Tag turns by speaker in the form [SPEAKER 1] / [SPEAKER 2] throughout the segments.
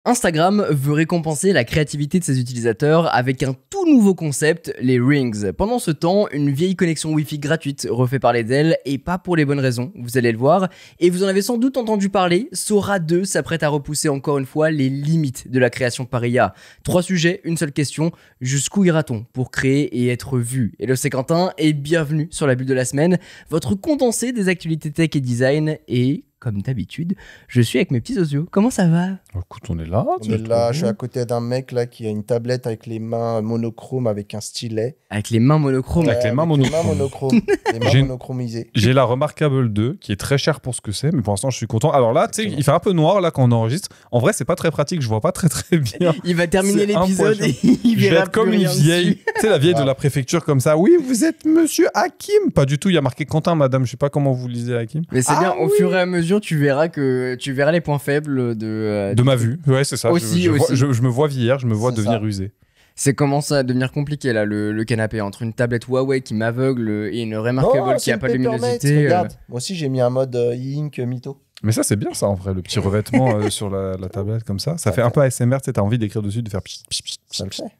[SPEAKER 1] Instagram veut récompenser la créativité de ses utilisateurs avec un tout nouveau concept, les Rings. Pendant ce temps, une vieille connexion Wi-Fi gratuite refait parler d'elle, et pas pour les bonnes raisons, vous allez le voir. Et vous en avez sans doute entendu parler, Sora 2 s'apprête à repousser encore une fois les limites de la création par IA. 3 sujets, une seule question, jusqu'où ira-t-on pour créer et être vu? Hello, c'est Quentin, et bienvenue sur la bulle de la semaine, votre condensé des actualités tech et design, et... comme d'habitude, je suis avec mes petits osios. Comment ça va?
[SPEAKER 2] Écoute, on est là.
[SPEAKER 3] On est là, je suis à côté d'un mec là qui a une tablette avec les mains monochromes avec un stylet.
[SPEAKER 1] Avec les mains monochromes.
[SPEAKER 2] Avec les mains
[SPEAKER 3] monochromes. Les mains monochromisées.
[SPEAKER 2] J'ai la Remarkable 2 qui est très chère pour ce que c'est, mais pour l'instant je suis content. Alors là, tu sais, il fait un peu noir là quand on enregistre. En vrai, c'est pas très pratique, je vois pas très bien.
[SPEAKER 1] Il va terminer l'épisode et il
[SPEAKER 2] je vais
[SPEAKER 1] verra
[SPEAKER 2] être comme
[SPEAKER 1] plus
[SPEAKER 2] une
[SPEAKER 1] rien
[SPEAKER 2] vieille,
[SPEAKER 1] dessus.
[SPEAKER 2] tu sais, la vieille de la préfecture comme ça. Oui, vous êtes monsieur Hakim. Pas du tout, il y a marqué Quentin, madame. Je sais pas comment vous lisez Hakim.
[SPEAKER 1] Mais c'est bien, au fur et à mesure, tu verras les points faibles de
[SPEAKER 2] ma vue. Ouais, c'est ça.
[SPEAKER 1] Aussi.
[SPEAKER 2] Je me vois vieillir, je me vois
[SPEAKER 3] C'est
[SPEAKER 2] devenir
[SPEAKER 3] ça.
[SPEAKER 2] usé.
[SPEAKER 1] C'est commence à devenir compliqué là, le canapé, entre une tablette Huawei qui m'aveugle et une Remarkable qui a pas de luminosité.
[SPEAKER 3] Regarde, moi aussi j'ai mis un mode e-ink mytho.
[SPEAKER 2] Mais ça, c'est bien ça en vrai, le petit revêtement sur la tablette comme ça. Ça fait un peu ASMR, tu sais, t'as envie d'écrire dessus, de faire pchit, pchit, pchit,
[SPEAKER 3] Ça le
[SPEAKER 2] pchit.
[SPEAKER 3] fait.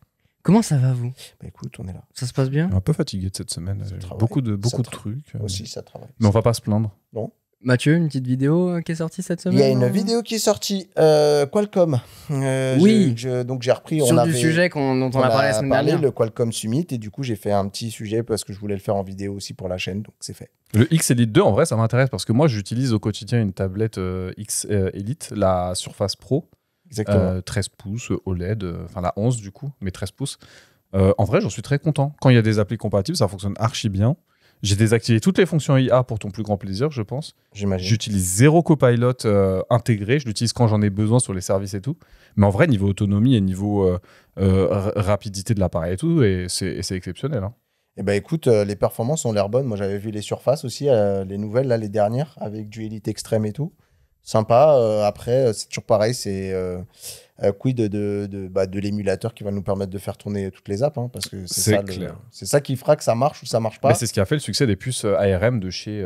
[SPEAKER 1] Comment ça va vous?
[SPEAKER 3] Bah écoute, on est là.
[SPEAKER 1] Ça se passe bien?
[SPEAKER 2] Un peu fatigué de cette semaine.
[SPEAKER 3] travaille.
[SPEAKER 2] Beaucoup de
[SPEAKER 3] Ça
[SPEAKER 2] trucs.
[SPEAKER 3] Aussi, ça travaille.
[SPEAKER 2] Mais on va pas se plaindre.
[SPEAKER 1] Mathieu, une petite vidéo qui est sortie cette semaine?
[SPEAKER 3] Il y a une vidéo qui est sortie, Qualcomm.
[SPEAKER 1] Oui.
[SPEAKER 3] Donc j'ai repris.
[SPEAKER 1] Sur du sujet dont on a parlé la semaine dernière.
[SPEAKER 3] le Qualcomm Summit, et du coup j'ai fait un petit sujet parce que je voulais le faire en vidéo aussi pour la chaîne, donc c'est fait.
[SPEAKER 2] Le X Elite 2, en vrai, ça m'intéresse parce que moi, j'utilise au quotidien une tablette X Elite, la Surface Pro,
[SPEAKER 3] Exactement.
[SPEAKER 2] 13 pouces OLED, enfin la 11 du coup, mais 13 pouces. En vrai, j'en suis très content. Quand il y a des applis compatibles, ça fonctionne archi bien. J'ai désactivé toutes les fonctions IA pour ton plus grand plaisir, je pense.
[SPEAKER 3] J'imagine.
[SPEAKER 2] J'utilise zéro copilot intégré. Je l'utilise quand j'en ai besoin sur les services et tout. Mais en vrai, niveau autonomie et niveau rapidité de l'appareil et tout, c'est exceptionnel. Hein.
[SPEAKER 3] Eh ben écoute, les performances ont l'air bonnes. Moi j'avais vu les surfaces aussi, les nouvelles, là, les dernières, avec du Elite Extreme et tout. Sympa. Après, c'est toujours pareil, c'est quid de l'émulateur qui va nous permettre de faire tourner toutes les apps, hein, parce que
[SPEAKER 2] C'est clair.
[SPEAKER 3] c'est ça qui fera que ça marche ou ça marche pas.
[SPEAKER 2] Mais c'est ce qui a fait le succès des puces ARM de chez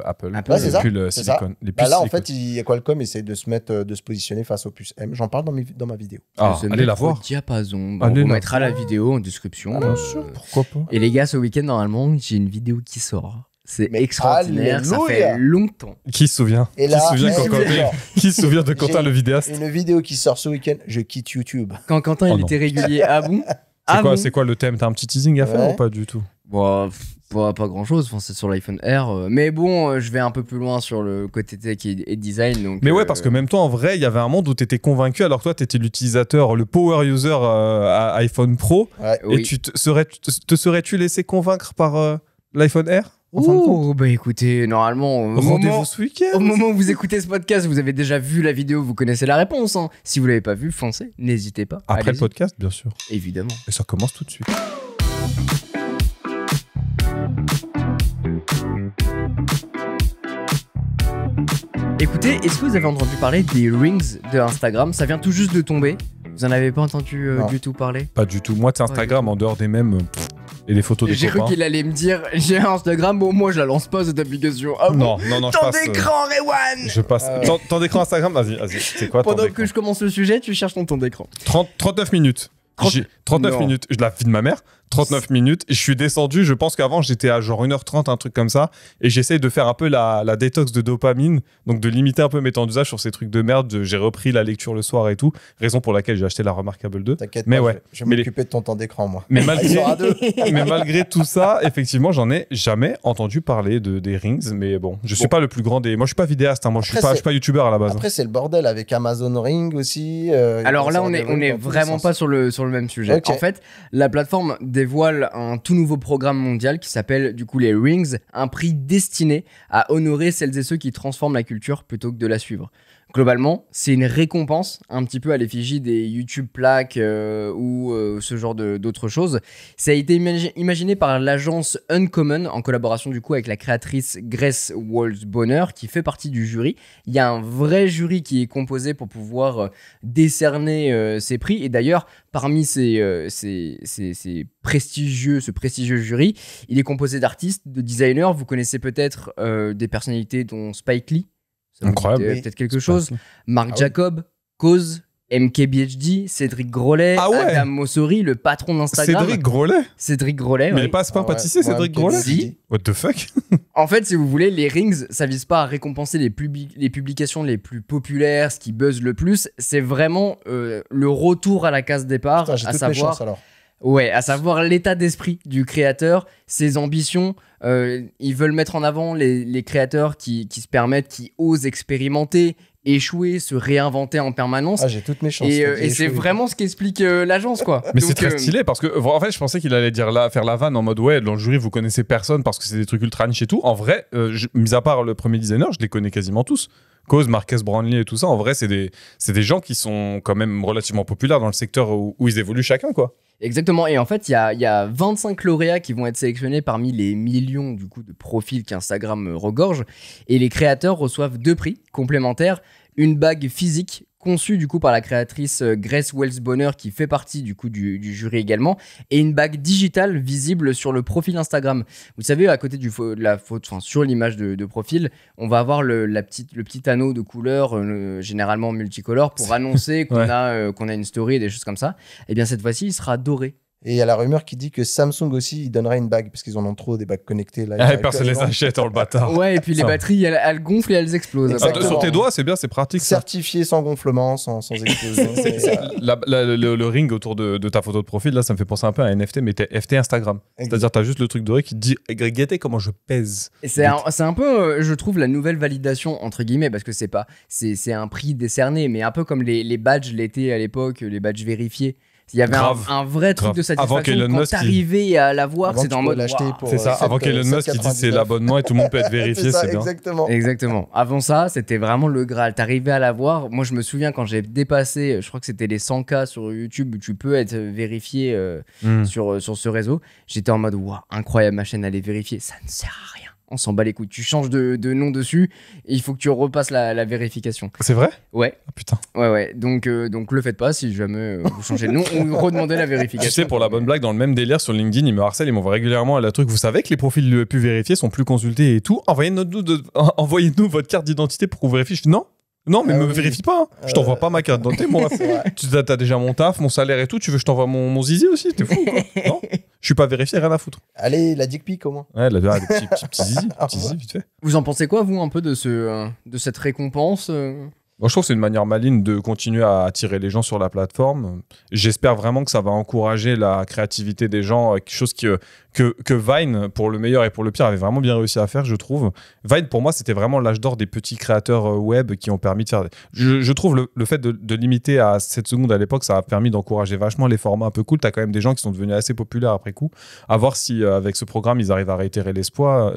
[SPEAKER 2] Apple.
[SPEAKER 1] Ouais,
[SPEAKER 3] c'est
[SPEAKER 2] les
[SPEAKER 3] ça,
[SPEAKER 2] puces
[SPEAKER 3] c'est ça.
[SPEAKER 2] silicone. Les
[SPEAKER 3] Bah
[SPEAKER 2] puces
[SPEAKER 3] là, en
[SPEAKER 2] silicone.
[SPEAKER 3] fait, Qualcomm essaie de se positionner face aux puces M. J'en parle dans ma vidéo.
[SPEAKER 2] Ah,
[SPEAKER 1] Se
[SPEAKER 2] allez
[SPEAKER 1] mettre
[SPEAKER 2] la
[SPEAKER 1] au
[SPEAKER 2] voir.
[SPEAKER 1] diapason.
[SPEAKER 2] Allez
[SPEAKER 1] On vous
[SPEAKER 2] la
[SPEAKER 1] mettra la vidéo en description.
[SPEAKER 2] Bien sûr, pourquoi pas.
[SPEAKER 1] Et les gars, ce week-end, normalement, j'ai une vidéo qui sort. C'est
[SPEAKER 3] Mais
[SPEAKER 1] extraordinaire, ça
[SPEAKER 3] alléluia.
[SPEAKER 1] fait longtemps.
[SPEAKER 2] Qui se souvient
[SPEAKER 3] Et là,
[SPEAKER 2] Qui se souvient,
[SPEAKER 3] eh,
[SPEAKER 2] quand Quentin- qui se souvient de Quentin
[SPEAKER 3] J'ai
[SPEAKER 2] le vidéaste?
[SPEAKER 3] une vidéo qui sort ce week-end, je quitte YouTube.
[SPEAKER 1] Quand Quentin
[SPEAKER 2] Oh
[SPEAKER 1] il
[SPEAKER 2] non.
[SPEAKER 1] était régulier, ah bon?
[SPEAKER 2] C'est
[SPEAKER 1] Ah
[SPEAKER 2] quoi,
[SPEAKER 1] bon?
[SPEAKER 2] c'est quoi le thème? T'as un petit teasing à faire
[SPEAKER 3] Ouais.
[SPEAKER 2] ou pas du tout?
[SPEAKER 1] Bon, pas grand chose, enfin, c'est sur l'iPhone R. Mais bon, je vais un peu plus loin sur le côté tech et design. Donc,
[SPEAKER 2] Mais ouais, parce que même toi, en vrai, il y avait un monde où t'étais convaincu, alors que toi, t'étais l'utilisateur, le power user à iPhone Pro,
[SPEAKER 3] Ouais.
[SPEAKER 1] oui.
[SPEAKER 2] et te serais-tu laissé convaincre par l'iPhone R en fin de compte?
[SPEAKER 1] Oh, bah écoutez, normalement,
[SPEAKER 2] Rendez-vous ce week-end.
[SPEAKER 1] au moment où vous écoutez ce podcast, vous avez déjà vu la vidéo, vous connaissez la réponse. Hein. Si vous l'avez pas vue, foncez, n'hésitez pas.
[SPEAKER 2] Après le
[SPEAKER 1] Allez-y.
[SPEAKER 2] podcast, bien sûr.
[SPEAKER 1] Évidemment.
[SPEAKER 2] Et ça commence tout de suite.
[SPEAKER 1] Écoutez, est-ce que vous avez entendu parler des Rings de Instagram? Ça vient tout juste de tomber. Vous en avez pas entendu
[SPEAKER 3] Non.
[SPEAKER 1] du tout parler?
[SPEAKER 2] Pas du tout. Moi, c'est Instagram, en dehors des mèmes et des photos des
[SPEAKER 1] J'ai cru
[SPEAKER 2] copains.
[SPEAKER 1] qu'il allait me dire j'ai un Instagram, bon moi je la lance pas cette application. Ah bon?
[SPEAKER 2] Non, je
[SPEAKER 1] Temps
[SPEAKER 2] passe.
[SPEAKER 1] d'écran, Rewan!
[SPEAKER 2] Je passe. Temps d'écran Instagram, vas-y. C'est quoi temps
[SPEAKER 1] Pendant
[SPEAKER 2] d'écran
[SPEAKER 1] que je commence le sujet, tu cherches ton temps d'écran.
[SPEAKER 2] 39 minutes. 39
[SPEAKER 1] Non.
[SPEAKER 2] minutes. Je la vie de ma mère. 39 minutes. Et je suis descendu. Je pense qu'avant, j'étais à genre 1h30, un truc comme ça. Et j'essaye de faire un peu la détox de dopamine. Donc, de limiter un peu mes temps d'usage sur ces trucs de merde. J'ai repris la lecture le soir et tout. Raison pour laquelle j'ai acheté la Remarkable 2.
[SPEAKER 3] T'inquiète
[SPEAKER 2] Mais
[SPEAKER 3] pas,
[SPEAKER 2] ouais.
[SPEAKER 3] je vais
[SPEAKER 2] Mais
[SPEAKER 3] m'occuper de ton temps d'écran, moi.
[SPEAKER 2] Mais
[SPEAKER 3] Il
[SPEAKER 2] malgré,
[SPEAKER 3] sera deux.
[SPEAKER 2] mais malgré tout ça, effectivement, j'en ai jamais entendu parler des Rings. Mais bon, je suis pas le plus grand des. Moi, je suis pas vidéaste. Hein. Moi, je
[SPEAKER 3] Après,
[SPEAKER 2] suis pas youtubeur à la base.
[SPEAKER 3] Après, c'est le bordel avec Amazon Ring aussi.
[SPEAKER 1] Alors là, on est
[SPEAKER 3] dans tous les
[SPEAKER 1] vraiment
[SPEAKER 3] sens.
[SPEAKER 1] pas sur le même sujet.
[SPEAKER 3] Ok.
[SPEAKER 1] En fait, la plateforme dévoile un tout nouveau programme mondial qui s'appelle du coup les Rings, un prix destiné à honorer celles et ceux qui transforment la culture plutôt que de la suivre. Globalement, c'est une récompense un petit peu à l'effigie des YouTube plaques ou ce genre d'autres choses. Ça a été imaginé par l'agence Uncommon en collaboration du coup avec la créatrice Grace Walsh-Bonner qui fait partie du jury. Il y a un vrai jury qui est composé pour pouvoir décerner ces prix. Et d'ailleurs, parmi ce prestigieux jury, il est composé d'artistes, de designers. Vous connaissez peut-être des personnalités dont Spike Lee. Ça vous dit
[SPEAKER 2] Incroyable.
[SPEAKER 1] peut-être quelque chose. Marc Jacob, Cause, MKBHD, Cédric Grolet,
[SPEAKER 2] Ah ouais.
[SPEAKER 1] Adam Mosseri, le patron d'Instagram.
[SPEAKER 2] Cédric Grolet.
[SPEAKER 1] Ouais.
[SPEAKER 2] Mais il passe pas un pâtissier, Cédric Grolet.
[SPEAKER 1] Si.
[SPEAKER 2] What the fuck?
[SPEAKER 1] En fait, si vous voulez, les Rings, ça vise pas à récompenser les publications les plus populaires, ce qui buzz le plus. C'est vraiment le retour à la case départ,
[SPEAKER 3] Putain, j'ai
[SPEAKER 1] à
[SPEAKER 3] toutes mes chances,
[SPEAKER 1] savoir,
[SPEAKER 3] alors.
[SPEAKER 1] ouais, à savoir l'état d'esprit du créateur, ses ambitions. Ils veulent mettre en avant les créateurs qui se permettent, qui osent expérimenter, échouer, se réinventer en permanence.
[SPEAKER 3] Ah, j'ai toutes mes chances.
[SPEAKER 1] Et c'est vraiment ce qu'explique l'agence, quoi.
[SPEAKER 2] Mais
[SPEAKER 1] Donc,
[SPEAKER 2] c'est très stylé parce que, en fait, je pensais qu'il allait dire là, faire la vanne en mode ouais, dans le jury, vous connaissez personne parce que c'est des trucs ultra niche et tout. En vrai, mis à part le premier designer, je les connais quasiment tous. Cause, Marques Brownlee et tout ça, en vrai, c'est des gens qui sont quand même relativement populaires dans le secteur où ils évoluent chacun, quoi.
[SPEAKER 1] Exactement, et en fait, il y a 25 lauréats qui vont être sélectionnés parmi les millions du coup, de profils qu'Instagram regorge, et les créateurs reçoivent 2 prix complémentaires, une bague physique conçue du coup par la créatrice Grace Wells Bonner qui fait partie du coup du jury également, et une bague digitale visible sur le profil Instagram. Vous savez, à côté de la photo, enfin sur l'image de profil, on va avoir le petit anneau de couleur, généralement multicolore, pour annoncer qu'on
[SPEAKER 2] Ouais.
[SPEAKER 1] qu'on a une story et des choses comme ça. Et bien cette fois-ci, il sera doré.
[SPEAKER 3] Et il y a la rumeur qui dit que Samsung aussi, il donnerait une bague, parce qu'ils en ont trop des bagues connectées. Là,
[SPEAKER 2] Ah, personne les achète, le bâtard.
[SPEAKER 1] Ouais, et puis les
[SPEAKER 2] Ça.
[SPEAKER 1] batteries, elles gonflent et elles explosent.
[SPEAKER 3] Exactement.
[SPEAKER 2] Sur tes doigts, c'est bien, c'est pratique. Ça.
[SPEAKER 3] Certifié sans gonflement, sans explosion.
[SPEAKER 2] Le ring autour de ta photo de profil, là, ça me fait penser un peu à un NFT, mais t'es FT Instagram. C'est-à-dire, t'as juste le truc doré qui te dit guettez comment je pèse.
[SPEAKER 1] Et c'est un peu, je trouve, la nouvelle validation, entre guillemets, parce que c'est un prix décerné, mais un peu comme les badges l'été à l'époque, les badges vérifiés. Il y avait un vrai truc
[SPEAKER 2] Grave.
[SPEAKER 1] de satisfaction
[SPEAKER 2] Avant qu'Elon
[SPEAKER 1] quand
[SPEAKER 2] Musk,
[SPEAKER 1] t'arrivais à l'avoir,
[SPEAKER 3] Avant,
[SPEAKER 1] c'était
[SPEAKER 3] tu
[SPEAKER 1] en
[SPEAKER 3] peux
[SPEAKER 1] mode
[SPEAKER 3] l'acheter
[SPEAKER 1] waouh.
[SPEAKER 3] pour,
[SPEAKER 2] C'est ça, avant qu'Elon Musk il dise c'est
[SPEAKER 3] 7,99.
[SPEAKER 2] l'abonnement et tout le monde peut être vérifié,
[SPEAKER 3] ça,
[SPEAKER 2] c'est bien.
[SPEAKER 3] exactement.
[SPEAKER 1] Exactement. Avant ça, c'était vraiment le Graal. T'arrivais à l'avoir. Moi, je me souviens quand j'ai dépassé, je crois que c'était les 100K sur YouTube, où tu peux être vérifié sur ce réseau. J'étais en mode, waouh, incroyable, ma chaîne, elle est vérifiée. Ça ne sert à rien. On s'en bat les couilles. Tu changes de nom dessus et il faut que tu repasses la vérification.
[SPEAKER 2] C'est vrai?
[SPEAKER 1] Ouais,
[SPEAKER 2] Ah putain.
[SPEAKER 1] ouais. Donc le faites pas si jamais vous changez de nom ou redemandez la vérification.
[SPEAKER 2] Tu sais, pour la bonne blague, dans le même délire sur LinkedIn, ils me harcèlent, ils m'envoient régulièrement le truc. Vous savez que les profils les plus vérifiés sont plus consultés et tout. Envoyez-nous votre carte d'identité pour qu'on vérifie. Je dis non. Non, mais
[SPEAKER 3] Ah
[SPEAKER 2] me
[SPEAKER 3] oui.
[SPEAKER 2] vérifie pas. Hein. Je t'envoie pas ma carte d'identité, moi.
[SPEAKER 3] C'est vrai.
[SPEAKER 2] Tu as déjà mon taf, mon salaire et tout. Tu veux que je t'envoie mon zizi aussi? T'es fou ou quoi? Non. Je suis pas vérifié, rien à foutre.
[SPEAKER 3] Allez, la dick pic au moins.
[SPEAKER 2] Ouais, là, des petits zizi. Petits zizi, vite fait.
[SPEAKER 1] Vous en pensez quoi, vous, un peu de cette récompense
[SPEAKER 2] Moi, je trouve que c'est une manière maligne de continuer à attirer les gens sur la plateforme. J'espère vraiment que ça va encourager la créativité des gens, quelque chose que Vine, pour le meilleur et pour le pire, avait vraiment bien réussi à faire, je trouve. Vine, pour moi, c'était vraiment l'âge d'or des petits créateurs web qui ont permis de faire... Je trouve le fait de limiter à 7 secondes à l'époque, ça a permis d'encourager vachement les formats un peu cool. T'as quand même des gens qui sont devenus assez populaires après coup. À voir si, avec ce programme, ils arrivent à réitérer l'exploit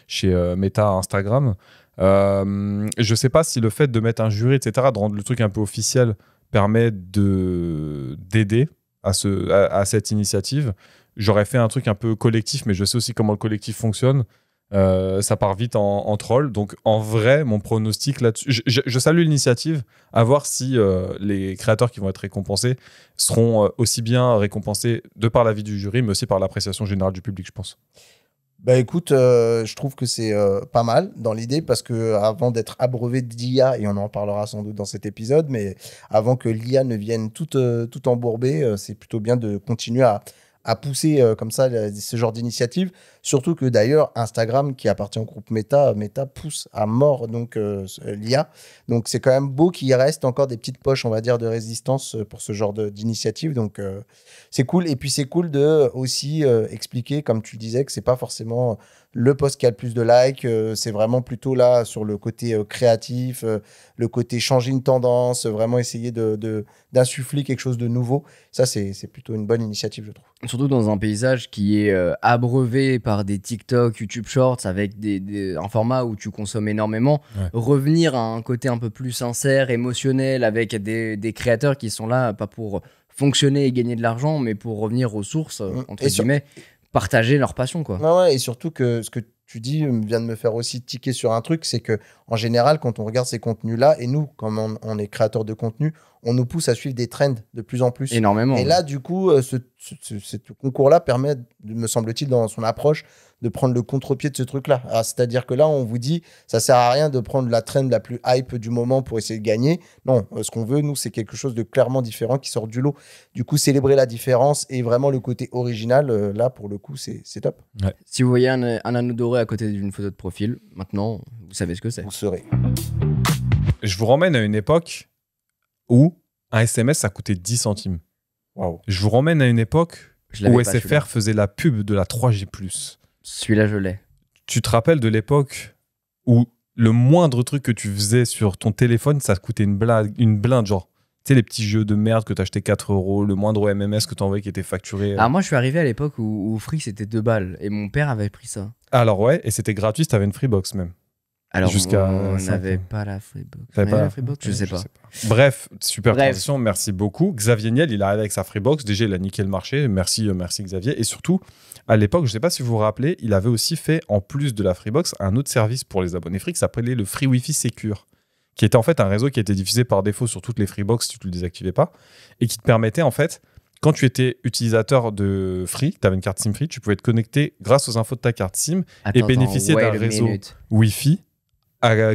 [SPEAKER 2] chez Meta Instagram. Je sais pas si le fait de mettre un jury, etc., de rendre le truc un peu officiel, permet d'aider à cette initiative. J'aurais fait un truc un peu collectif, mais je sais aussi comment le collectif fonctionne. Ça part vite en troll. Donc, en vrai, mon pronostic là-dessus... Je salue l'initiative, à voir si les créateurs qui vont être récompensés seront aussi bien récompensés de par l'avis du jury, mais aussi par l'appréciation générale du public, je pense.
[SPEAKER 3] Bah écoute, je trouve que c'est pas mal dans l'idée parce que avant d'être abreuvé d'IA, et on en parlera sans doute dans cet épisode, mais avant que l'IA ne vienne tout embourber, c'est plutôt bien de continuer à pousser comme ça ce genre d'initiative. Surtout que d'ailleurs, Instagram, qui appartient au groupe Meta pousse à mort donc l'IA. Donc c'est quand même beau qu'il reste encore des petites poches, on va dire, de résistance pour ce genre d'initiative. Donc c'est cool. Et puis c'est cool de aussi expliquer, comme tu le disais, que c'est pas forcément le post qui a le plus de likes. C'est vraiment plutôt là sur le côté créatif, le côté changer une tendance, vraiment essayer d'insuffler quelque chose de nouveau. Ça, c'est plutôt une bonne initiative, je trouve.
[SPEAKER 1] Surtout dans un paysage qui est abreuvé par des TikTok, YouTube Shorts, avec un format où tu consommes énormément.
[SPEAKER 2] Ouais.
[SPEAKER 1] Revenir à un côté un peu plus sincère, émotionnel, avec des créateurs qui sont là, pas pour fonctionner et gagner de l'argent, mais pour revenir aux sources, entre guillemets, partager leur passion, quoi.
[SPEAKER 3] Ouais, et surtout que ce que tu dis vient de me faire aussi tiquer sur un truc, c'est que en général, quand on regarde ces contenus-là, et nous, comme on est créateur de contenu, on nous pousse à suivre des trends de plus en plus.
[SPEAKER 1] Énormément.
[SPEAKER 3] Et là, du coup, ce concours-là permet, me semble-t-il, dans son approche, de prendre le contre-pied de ce truc-là. Alors, c'est-à-dire que là, on vous dit, ça sert à rien de prendre la trend la plus hype du moment pour essayer de gagner. Non, ce qu'on veut, nous, c'est quelque chose de clairement différent qui sort du lot. Du coup, célébrer la différence et vraiment le côté original, là, pour le coup, c'est top.
[SPEAKER 2] Ouais.
[SPEAKER 1] Si vous voyez un anneau doré à côté d'une photo de profil, maintenant, vous savez ce que c'est.
[SPEAKER 3] Vous saurez.
[SPEAKER 2] Je vous ramène à une époque où un SMS, ça coûtait 10 centimes.
[SPEAKER 3] Waouh.
[SPEAKER 2] Je vous ramène à une époque
[SPEAKER 1] Je l'avais
[SPEAKER 2] où
[SPEAKER 1] pas,
[SPEAKER 2] SFR
[SPEAKER 1] celui-là.
[SPEAKER 2] faisait la pub de la 3G+.
[SPEAKER 1] Celui-là, je l'ai.
[SPEAKER 2] Tu te rappelles de l'époque où le moindre truc que tu faisais sur ton téléphone, ça te coûtait une blinde, genre. Tu sais, les petits jeux de merde que t'achetais 4 €, le moindre MMS que t'envoyais qui était facturé.
[SPEAKER 1] Alors moi, je suis arrivé à l'époque où Free, c'était 2 balles. Et mon père avait pris ça.
[SPEAKER 2] Alors ouais, et c'était gratuit, t'avais une Freebox même.
[SPEAKER 1] Alors,
[SPEAKER 2] Jusqu'à
[SPEAKER 1] on
[SPEAKER 2] 5
[SPEAKER 1] n'avait
[SPEAKER 2] ans.
[SPEAKER 1] pas la Freebox.
[SPEAKER 2] T'avais
[SPEAKER 1] On
[SPEAKER 2] pas
[SPEAKER 1] avait
[SPEAKER 2] la
[SPEAKER 1] la Freebox, je sais pas.
[SPEAKER 2] Bref, super
[SPEAKER 1] Bref.
[SPEAKER 2] transition, merci beaucoup. Xavier Niel, il est arrivé avec sa Freebox. Déjà, il a niqué le marché. Merci Xavier. Et surtout, à l'époque, je sais pas si vous vous rappelez, il avait aussi fait, en plus de la Freebox, un autre service pour les abonnés Free qui s'appelait le Free Wi-Fi Secure, qui était en fait un réseau qui était diffusé par défaut sur toutes les Freebox si tu le désactivais pas, et qui te permettait en fait, quand tu étais utilisateur de Free, tu avais une carte SIM Free, tu pouvais te connecter grâce aux infos de ta carte SIM
[SPEAKER 1] Attends,
[SPEAKER 2] bénéficier
[SPEAKER 1] wait
[SPEAKER 2] d'un
[SPEAKER 1] a
[SPEAKER 2] réseau
[SPEAKER 1] minute.
[SPEAKER 2] Wi-Fi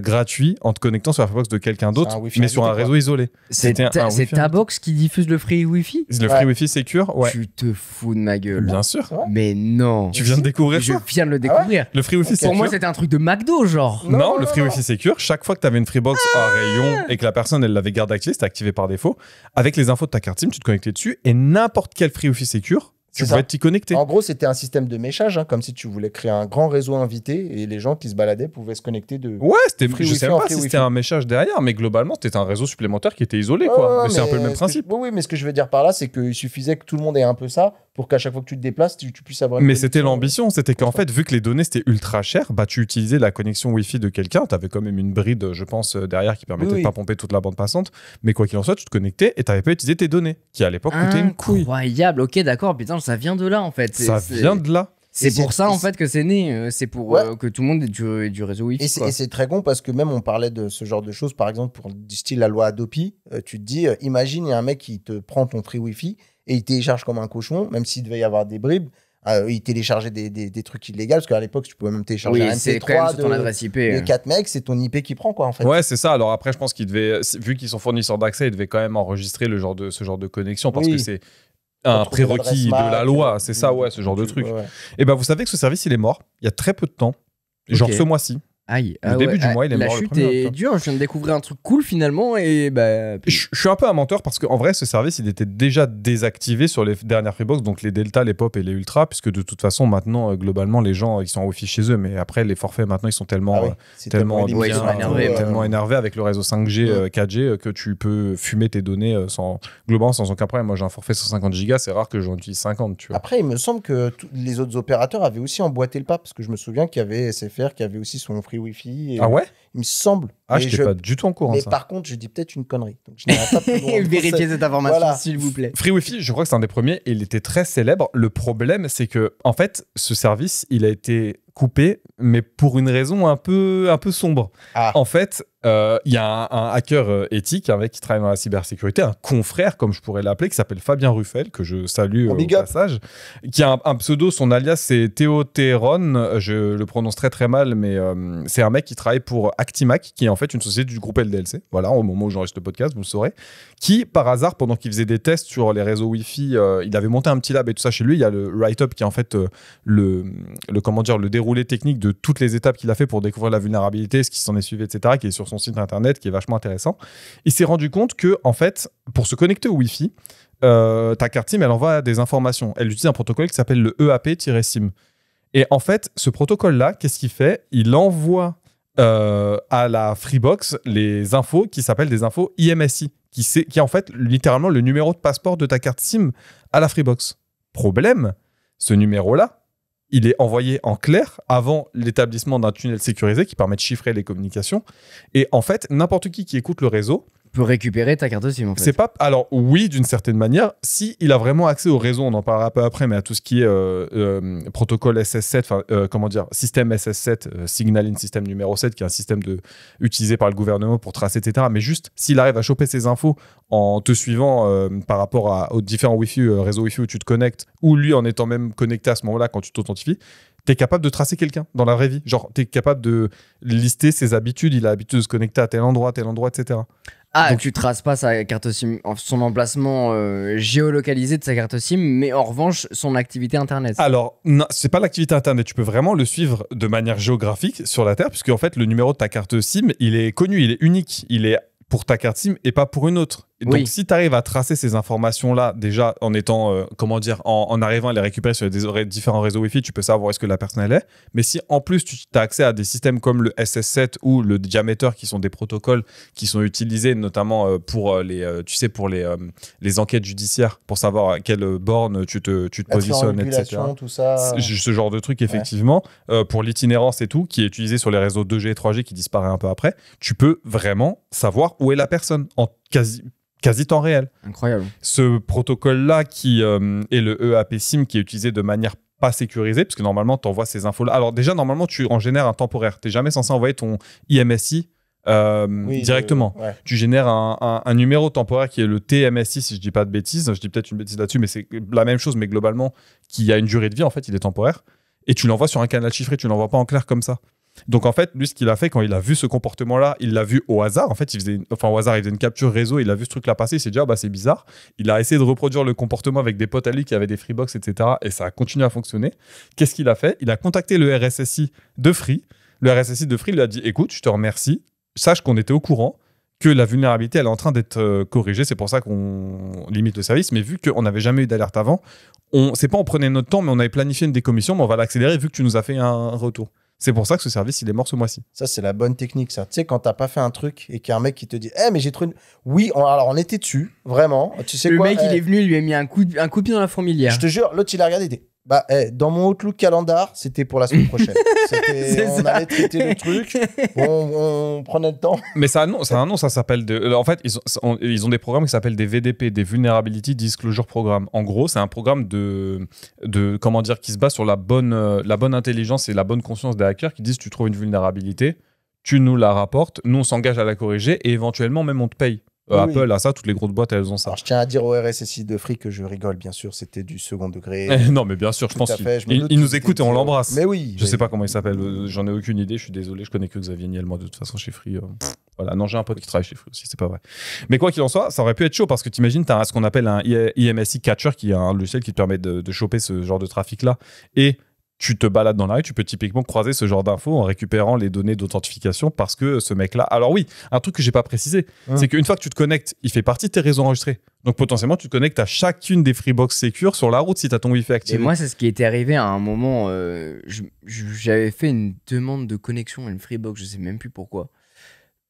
[SPEAKER 2] gratuit en te connectant sur la Freebox de quelqu'un d'autre,
[SPEAKER 3] un Wi-Fi
[SPEAKER 2] mais sur un
[SPEAKER 3] invité,
[SPEAKER 2] réseau
[SPEAKER 3] quoi.
[SPEAKER 2] isolé.
[SPEAKER 1] C'est
[SPEAKER 2] C'était un
[SPEAKER 1] ta, c'est
[SPEAKER 2] Wi-Fi
[SPEAKER 1] ta
[SPEAKER 2] invité.
[SPEAKER 1] box qui diffuse le Free Wi-Fi?
[SPEAKER 2] Le Free Wi-Fi Secure, ouais.
[SPEAKER 1] Tu te fous de ma gueule.
[SPEAKER 2] Bien sûr.
[SPEAKER 3] C'est vrai.
[SPEAKER 1] Mais non.
[SPEAKER 2] Tu viens de découvrir
[SPEAKER 1] Je
[SPEAKER 2] ça.
[SPEAKER 1] viens de le découvrir.
[SPEAKER 2] Le Free Wi-Fi
[SPEAKER 3] Ok.
[SPEAKER 2] Secure.
[SPEAKER 1] Pour moi, c'était un truc de McDo, genre.
[SPEAKER 2] Non,
[SPEAKER 3] Non,
[SPEAKER 2] le
[SPEAKER 3] non,
[SPEAKER 2] Free
[SPEAKER 3] non.
[SPEAKER 2] Wi-Fi Secure, chaque fois que tu avais une Freebox à rayon et que la personne elle l'avait gardée activée, c'était activé par défaut. Avec les infos de ta carte SIM, tu te connectais dessus et n'importe quel Free Wi-Fi Secure, tu
[SPEAKER 3] C'est
[SPEAKER 2] pouvais
[SPEAKER 3] ça.
[SPEAKER 2] t'y connecter.
[SPEAKER 3] En gros, c'était un système de méchage, hein, comme si tu voulais créer un grand réseau invité et les gens qui se baladaient pouvaient se connecter de.
[SPEAKER 2] Ouais, c'était,
[SPEAKER 3] Free
[SPEAKER 2] je
[SPEAKER 3] Wi-Fi
[SPEAKER 2] sais
[SPEAKER 3] en
[SPEAKER 2] pas
[SPEAKER 3] Free
[SPEAKER 2] si
[SPEAKER 3] Wi-Fi.
[SPEAKER 2] c'était un message derrière, mais globalement, c'était un réseau supplémentaire qui était isolé, quoi.
[SPEAKER 3] Ouais,
[SPEAKER 2] Mais c'est un peu le même
[SPEAKER 3] ce que
[SPEAKER 2] principe.
[SPEAKER 3] oui, mais ce que je veux dire par là, c'est qu'il suffisait que tout le monde ait un peu ça pour qu'à chaque fois que tu te déplaces, tu puisses avoir. une
[SPEAKER 2] Mais c'était
[SPEAKER 3] connexion.
[SPEAKER 2] l'ambition, c'était qu'en fait, vu que les données c'était ultra cher, bah tu utilisais la connexion Wi-Fi de quelqu'un, t'avais quand même une bride, je pense, derrière qui permettait
[SPEAKER 3] Oui,
[SPEAKER 2] de pas pomper toute la bande passante. Mais quoi qu'il en soit, tu te connectais et t'avais pas utilisé tes données, qui à l'époque coûtaient une couille.
[SPEAKER 1] Incroyable. Ok, d'accord. Putain, ça vient de là, en fait.
[SPEAKER 2] Ça vient de là.
[SPEAKER 1] C'est
[SPEAKER 3] Et
[SPEAKER 1] pour
[SPEAKER 3] c'est-
[SPEAKER 1] ça,
[SPEAKER 3] et
[SPEAKER 1] en fait, que c'est né. C'est pour
[SPEAKER 3] Ouais.
[SPEAKER 1] que tout le monde ait du réseau Wi-Fi.
[SPEAKER 3] Et c'est
[SPEAKER 1] quoi.
[SPEAKER 3] et c'est très con parce que même on parlait de ce genre de choses, par exemple, pour du style la loi Adopi, tu te dis, imagine, il y a un mec qui te prend ton free Wi-Fi et il télécharge comme un cochon, même s'il devait y avoir des bribes, il téléchargeait des trucs illégaux, parce qu'à l'époque, tu pouvais même télécharger
[SPEAKER 1] Oui,
[SPEAKER 3] un
[SPEAKER 1] c'est quand même
[SPEAKER 3] MP3
[SPEAKER 1] sur ton adresse IP.
[SPEAKER 3] de 4 mecs, c'est ton IP qui prend, quoi, en fait.
[SPEAKER 2] Ouais, c'est ça. Alors après, je pense qu'ils devaient, vu qu'ils sont fournisseurs d'accès, ils devaient quand même enregistrer ce genre de connexion parce
[SPEAKER 3] Oui.
[SPEAKER 2] que c'est un
[SPEAKER 3] Retrouver
[SPEAKER 2] prérequis de
[SPEAKER 3] l'adresse
[SPEAKER 2] la
[SPEAKER 3] MAC,
[SPEAKER 2] loi. C'est ça, ouais, ce genre de
[SPEAKER 3] tu-
[SPEAKER 2] truc.
[SPEAKER 3] ouais.
[SPEAKER 2] Et ben, vous savez que ce service, il est mort il y a très peu de temps. Genre
[SPEAKER 1] Ok.
[SPEAKER 2] ce mois-ci.
[SPEAKER 1] Aïe.
[SPEAKER 2] Le début du mois, il est
[SPEAKER 1] la
[SPEAKER 2] mort le
[SPEAKER 1] chute
[SPEAKER 2] 1er
[SPEAKER 1] est
[SPEAKER 2] octobre.
[SPEAKER 1] dure. Je viens de découvrir un truc cool finalement et bah.
[SPEAKER 2] Je suis un peu un menteur parce qu'en vrai, ce service, il était déjà désactivé sur les dernières Freebox, donc les Delta, les Pop et les Ultra, puisque de toute façon, maintenant, globalement, les gens, ils sont en Wi-Fi chez eux, mais après, les forfaits, maintenant, ils sont tellement,
[SPEAKER 3] Ah oui, c'est
[SPEAKER 2] tellement,
[SPEAKER 3] limité,
[SPEAKER 1] ouais, ils sont
[SPEAKER 3] hein.
[SPEAKER 1] énervés,
[SPEAKER 2] tellement énervés avec le réseau 5G, 4G, que tu peux fumer tes données globalement sans aucun problème. Moi, j'ai un forfait 150 Go, c'est rare que j'en utilise 50, tu vois.
[SPEAKER 3] Après, il me semble que les autres opérateurs avaient aussi emboîté le pas, parce que je me souviens qu'il y avait SFR qui avait aussi son free Wi-Fi. Et
[SPEAKER 2] Ah ouais?
[SPEAKER 3] il me semble.
[SPEAKER 2] Ah,
[SPEAKER 3] Mais
[SPEAKER 2] je n'étais pas du tout en courant
[SPEAKER 3] Mais
[SPEAKER 2] ça.
[SPEAKER 3] par contre, je dis peut-être une connerie. Donc, je n'irai pas plus loin.
[SPEAKER 1] Vérifiez cette information,
[SPEAKER 3] Voilà.
[SPEAKER 1] s'il vous plaît.
[SPEAKER 2] Free Wi-Fi, je crois que c'est un des premiers et il était très célèbre. Le problème, c'est que, en fait, ce service, il a été coupé, mais pour une raison un peu sombre.
[SPEAKER 3] Ah.
[SPEAKER 2] En fait, il y a un hacker éthique, un mec qui travaille dans la cybersécurité, un confrère, comme je pourrais l'appeler, qui s'appelle Fabien Ruffel, que je salue au
[SPEAKER 3] Big up.
[SPEAKER 2] passage, qui a un pseudo, son alias, c'est Théotéron. Je le prononce très très mal, mais c'est un mec qui travaille pour Actimac, qui est en fait une société du groupe LDLC. Voilà, au moment où j'enregistre le podcast, vous le saurez. Qui, par hasard, pendant qu'il faisait des tests sur les réseaux Wi-Fi, il avait monté un petit lab et tout ça chez lui. Il y a le write-up qui est en fait le déroulé technique de toutes les étapes qu'il a fait pour découvrir la vulnérabilité, ce qui s'en est suivi, etc., qui est sur son site internet, qui est vachement intéressant. Il s'est rendu compte que, en fait, pour se connecter au Wi-Fi, ta carte SIM, elle envoie des informations. Elle utilise un protocole qui s'appelle le EAP-SIM. Et en fait, ce protocole-là, qu'est-ce qu'il fait? Il envoie à la Freebox les infos qui s'appellent des infos IMSI, qui est en fait littéralement le numéro de passeport de ta carte SIM à la Freebox. Problème, ce numéro-là, il est envoyé en clair avant l'établissement d'un tunnel sécurisé qui permet de chiffrer les communications. Et en fait, n'importe qui écoute le réseau,
[SPEAKER 1] Peut récupérer ta carte SIM en fait.
[SPEAKER 2] c'est pas. Alors, oui, d'une certaine manière, si il a vraiment accès au réseau, on en parlera un peu après, mais à tout ce qui est protocole SS7, comment dire, système SS7, Signaling System numéro 7, qui est un système utilisé par le gouvernement pour tracer, etc. Mais juste, s'il arrive à choper ces infos en te suivant par rapport aux différents Wi-Fi, réseaux Wi-Fi où tu te connectes, ou lui en étant même connecté à ce moment-là quand tu t'authentifies, tu es capable de tracer quelqu'un dans la vraie vie. Genre, tu es capable de lister ses habitudes, il a l'habitude de se connecter à tel endroit, etc.
[SPEAKER 1] Ah,
[SPEAKER 2] Donc-
[SPEAKER 1] tu traces pas sa carte SIM, son emplacement géolocalisé de sa carte SIM, mais en revanche, son activité internet.
[SPEAKER 2] Alors, non, c'est pas l'activité internet, tu peux vraiment le suivre de manière géographique sur la Terre, puisque en fait, le numéro de ta carte SIM, il est connu, il est unique, il est pour ta carte SIM et pas pour une autre. Et donc,
[SPEAKER 1] Oui.
[SPEAKER 2] si tu arrives à tracer ces informations-là, déjà en étant, en arrivant à les récupérer sur différents réseaux Wi-Fi, tu peux savoir où est-ce que la personne elle est. Mais si en plus tu as accès à des systèmes comme le SS7 ou le Diameter, qui sont des protocoles qui sont utilisés notamment pour les enquêtes judiciaires, pour savoir à quelle borne tu te positionnes, etc.
[SPEAKER 3] Tout ça.
[SPEAKER 2] Ce genre de truc, effectivement, pour l'itinérance et tout, qui est utilisé sur les réseaux 2G et 3G qui disparaît un peu après, tu peux vraiment savoir où est la personne en quasi temps réel.
[SPEAKER 1] Incroyable.
[SPEAKER 2] Ce protocole-là qui est le EAP SIM, qui est utilisé de manière pas sécurisée, parce que normalement, tu envoies ces infos-là. Alors déjà, normalement, tu en génères un temporaire. Tu n'es jamais censé envoyer ton IMSI directement. Tu génères un numéro temporaire qui est le TMSI, si je dis pas de bêtises. Je dis peut-être une bêtise là-dessus, mais c'est la même chose, mais globalement, qui a une durée de vie, en fait, il est temporaire. Et tu l'envoies sur un canal chiffré, tu l'envoies pas en clair comme ça. Donc en fait, lui, ce qu'il a fait quand il a vu ce comportement-là, il l'a vu au hasard. En fait, il faisait une capture réseau, il a vu ce truc-là passer, il s'est dit, ah bah c'est bizarre. Il a essayé de reproduire le comportement avec des potes à lui qui avaient des Freebox, etc. Et ça a continué à fonctionner. Qu'est-ce qu'il a fait? Il a contacté le RSSI de Free. Le RSSI de Free lui a dit, écoute, je te remercie. Sache qu'on était au courant que la vulnérabilité, elle est en train d'être corrigée. C'est pour ça qu'on limite le service. Mais vu qu'on n'avait jamais eu d'alerte avant, c'est pas on prenait notre temps, mais on avait planifié une décommission, mais on va l'accélérer vu que tu nous as fait un retour. C'est pour ça que ce service, il est mort ce mois-ci.
[SPEAKER 3] Ça, c'est la bonne technique, ça. Tu sais, quand t'as pas fait un truc et qu'il y a un mec qui te dit, mais j'ai trouvé. Oui, alors on était dessus, vraiment. Tu sais
[SPEAKER 1] Le
[SPEAKER 3] quoi
[SPEAKER 1] mec, il est venu, il lui a mis un coup de pied dans la fourmilière.
[SPEAKER 3] Je te jure, l'autre, il a regardé, il dit, dans mon Outlook calendar, c'était pour la semaine prochaine. On allait traiter le truc, on prenait le temps.
[SPEAKER 2] Mais ça a un nom, ça s'appelle... En fait, ils ont des programmes qui s'appellent des VDP, des Vulnerability Disclosure Program. En gros, c'est un programme qui se base sur la bonne intelligence et la bonne conscience des hackers qui disent, tu trouves une vulnérabilité, tu nous la rapportes, nous on s'engage à la corriger et éventuellement même on te paye. Apple a ça, toutes les grosses boîtes elles ont ça.
[SPEAKER 3] Alors, je tiens à dire au RSSI de Free que je rigole, bien sûr, c'était du second degré.
[SPEAKER 2] Non, mais bien sûr, je pense qu'il nous écoute et on l'embrasse.
[SPEAKER 3] Mais oui.
[SPEAKER 2] Je sais pas comment il s'appelle, j'en ai aucune idée, je suis désolé, je connais que Xavier Niel, moi de toute façon chez Free. Voilà, non, j'ai un pote qui travaille chez Free aussi, c'est pas vrai. Mais quoi qu'il en soit, ça aurait pu être chaud parce que t'imagines, t'as ce qu'on appelle un IMSI Catcher qui est un logiciel qui te permet de choper ce genre de trafic-là. Et tu te balades dans la rue, tu peux typiquement croiser ce genre d'infos en récupérant les données d'authentification parce que ce mec-là... Alors oui, un truc que j'ai pas précisé, c'est qu'une fois que tu te connectes, il fait partie de tes réseaux enregistrés. Donc potentiellement, tu te connectes à chacune des Freebox Secure sur la route si tu as ton Wi-Fi activé.
[SPEAKER 1] Et moi, c'est ce qui était arrivé à un moment. J'avais fait une demande de connexion à une Freebox, je sais même plus pourquoi.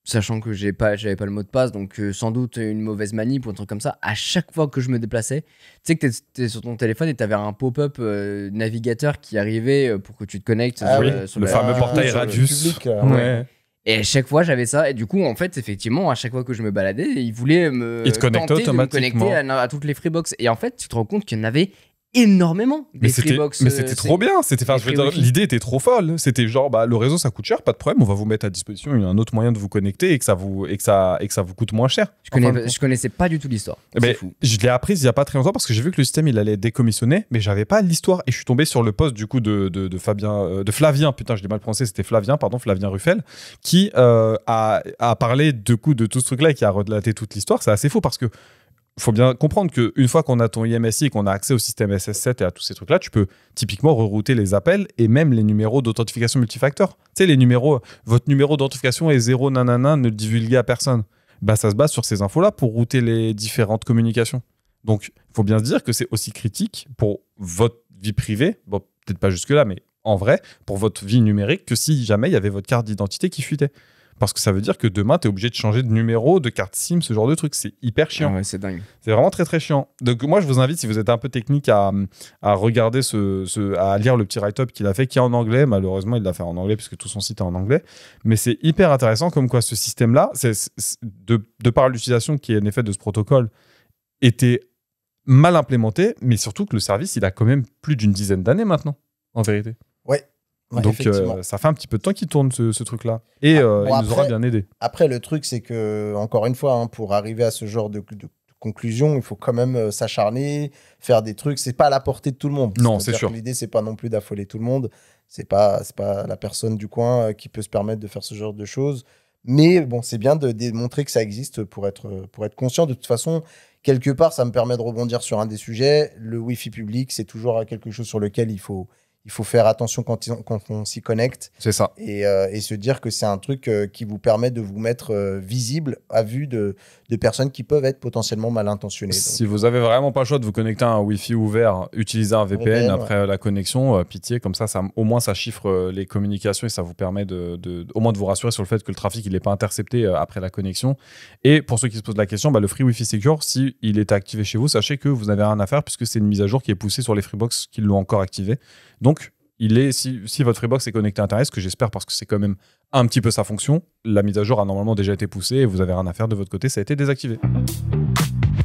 [SPEAKER 1] Sachant que j'avais pas le mot de passe, donc sans doute une mauvaise manip ou un truc comme ça. À chaque fois que je me déplaçais, tu sais que t'es sur ton téléphone et t'avais un pop-up navigateur qui arrivait pour que tu te connectes
[SPEAKER 2] sur le fameux portail Radius.
[SPEAKER 3] Public,
[SPEAKER 2] ouais.
[SPEAKER 1] Et à chaque fois, j'avais ça. Et du coup, en fait, effectivement, à chaque fois que je me baladais, il voulait me tenter de me connecter à toutes les Freebox. Et en fait, tu te rends compte qu'il y en avait énormément des Freebox.
[SPEAKER 2] Mais c'était trop bien. L'idée était trop folle. C'était genre, le réseau, ça coûte cher, pas de problème. On va vous mettre à disposition un autre moyen de vous connecter et que ça vous coûte moins cher.
[SPEAKER 1] Je connaissais pas du tout l'histoire. C'est fou.
[SPEAKER 2] Je l'ai apprise il y a pas très longtemps parce que j'ai vu que le système il allait être décommissionné, mais j'avais pas l'histoire et je suis tombé sur le post du coup de Flavien. Putain, je l'ai mal prononcé. C'était Flavien Ruffel, qui a parlé de tout ce truc-là et qui a relaté toute l'histoire. C'est assez fou parce que il faut bien comprendre qu'une fois qu'on a ton IMSI et qu'on a accès au système SS7 et à tous ces trucs-là, tu peux typiquement rerouter les appels et même les numéros d'authentification multifacteur. Tu sais, les numéros, votre numéro d'authentification est 0 nanana, ne le divulguez à personne. Ça se base sur ces infos-là pour router les différentes communications. Donc, il faut bien se dire que c'est aussi critique pour votre vie privée, bon, peut-être pas jusque-là, mais en vrai, pour votre vie numérique, que si jamais il y avait votre carte d'identité qui fuitait. Parce que ça veut dire que demain, tu es obligé de changer de numéro, de carte SIM, ce genre de truc. C'est hyper chiant.
[SPEAKER 1] Ouais, c'est dingue.
[SPEAKER 2] C'est vraiment très, très chiant. Donc, moi, je vous invite, si vous êtes un peu technique, à regarder à lire le petit write-up qu'il a fait, qui est en anglais. Malheureusement, il l'a fait en anglais, puisque tout son site est en anglais. Mais c'est hyper intéressant, comme quoi ce système-là, de par l'utilisation qui est en effet de ce protocole, était mal implémenté, mais surtout que le service, il a quand même plus d'une dizaine d'années maintenant, en vérité.
[SPEAKER 3] Ouais,
[SPEAKER 2] donc ça fait un petit peu de temps qu'il tourne ce truc-là. Et il nous aura bien aidé.
[SPEAKER 3] Après, le truc, c'est que, encore une fois, pour arriver à ce genre de Conclusion, il faut quand même s'acharner, faire des trucs. C'est pas à la portée de tout le monde.
[SPEAKER 2] Non, c'est sûr.
[SPEAKER 3] L'idée, c'est pas non plus d'affoler tout le monde. C'est pas la personne du coin qui peut se permettre de faire ce genre de choses. Mais bon, c'est bien de démontrer que ça existe pour être conscient. De toute façon, quelque part, ça me permet de rebondir sur un des sujets. Le Wi-Fi public, c'est toujours quelque chose sur lequel il faut faire attention quand on s'y connecte.
[SPEAKER 2] C'est ça.
[SPEAKER 3] Et se dire que c'est un truc qui vous permet de vous mettre visible à vue de personnes qui peuvent être potentiellement mal intentionnées.
[SPEAKER 2] Si vous avez vraiment pas le choix de vous connecter à un Wi-Fi ouvert, utilisez un VPN après la connexion, pitié, comme ça, au moins ça chiffre les communications et ça vous permet au moins de vous rassurer sur le fait que le trafic il n'est pas intercepté après la connexion. Et pour ceux qui se posent la question, le Free Wi-Fi Secure, si il est activé chez vous, sachez que vous n'avez rien à faire puisque c'est une mise à jour qui est poussée sur les Freebox qui l'ont encore activé. Donc, si votre Freebox est connecté à Internet, ce que j'espère parce que c'est quand même un petit peu sa fonction, la mise à jour a normalement déjà été poussée et vous avez rien à faire de votre côté, ça a été désactivé.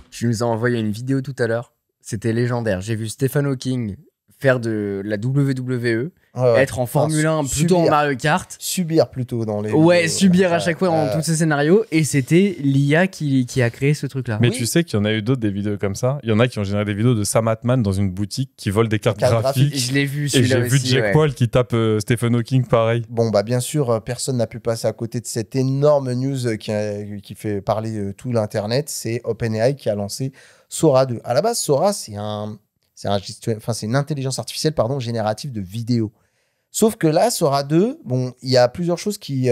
[SPEAKER 1] Tu nous as envoyé une vidéo tout à l'heure, c'était légendaire. J'ai vu Stephen Hawking faire de la WWE, être en Formule 1 plutôt en Mario Kart.
[SPEAKER 3] Subir plutôt dans les...
[SPEAKER 1] Ouais, subir à chaque fois dans tous ces scénarios. Et c'était l'IA qui a créé ce truc-là.
[SPEAKER 2] Mais tu sais qu'il y en a eu d'autres des vidéos comme ça. Il y en a qui ont généré des vidéos de Sam Altman dans une boutique qui vole des cartes graphiques.
[SPEAKER 1] Je l'ai vu,
[SPEAKER 2] et j'ai vu Jack Paul qui tape Stephen Hawking pareil.
[SPEAKER 3] Bon, bien sûr, personne n'a pu passer à côté de cette énorme news qui fait parler tout l'Internet. C'est OpenAI qui a lancé Sora 2. À la base, Sora, c'est une intelligence artificielle générative de vidéos. Sauf que là, Sora 2, il y a plusieurs choses qui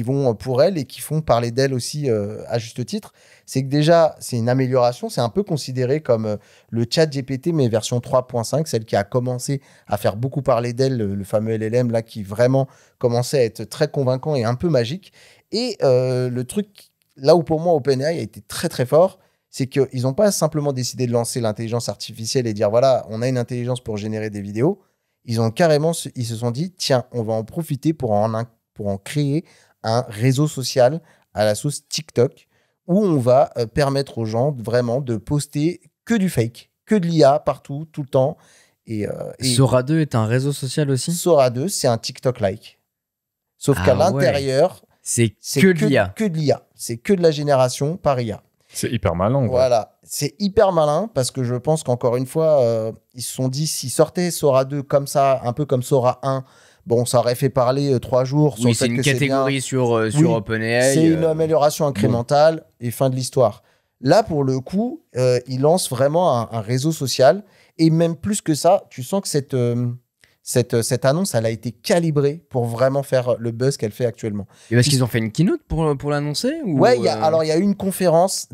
[SPEAKER 3] vont pour elle et qui font parler d'elle aussi à juste titre. C'est que déjà, c'est une amélioration. C'est un peu considéré comme le chat GPT, mais version 3.5, celle qui a commencé à faire beaucoup parler d'elle, le fameux LLM là, qui vraiment commençait à être très convaincant et un peu magique. Et le truc, là où pour moi OpenAI a été très très fort, c'est qu'ils n'ont pas simplement décidé de lancer l'intelligence artificielle et dire voilà, on a une intelligence pour générer des vidéos. Ils se sont dit tiens, on va en profiter pour en créer un réseau social à la sauce TikTok où on va permettre aux gens vraiment de poster que du fake, que de l'IA partout, tout le temps. Et
[SPEAKER 1] Sora 2 est un réseau social aussi ?
[SPEAKER 3] Sora 2, c'est un TikTok-like. Sauf qu'à l'intérieur,
[SPEAKER 1] c'est que de l'IA.
[SPEAKER 3] Que de l'IA. C'est que de la génération par IA.
[SPEAKER 2] C'est hyper malin.
[SPEAKER 3] Voilà, c'est hyper malin parce que je pense qu'encore une fois, ils se sont dit s'ils sortaient Sora 2 comme ça, un peu comme Sora 1, ça aurait fait parler 3 jours.
[SPEAKER 1] Oui, c'est une catégorie sur OpenAI.
[SPEAKER 3] C'est une amélioration incrémentale et fin de l'histoire. Là, pour le coup, ils lancent vraiment un réseau social et même plus que ça, tu sens que cette annonce, elle a été calibrée pour vraiment faire le buzz qu'elle fait actuellement.
[SPEAKER 1] Et parce qu'ils ont fait une keynote pour l'annoncer
[SPEAKER 3] Ouais, alors il y a eu une conférence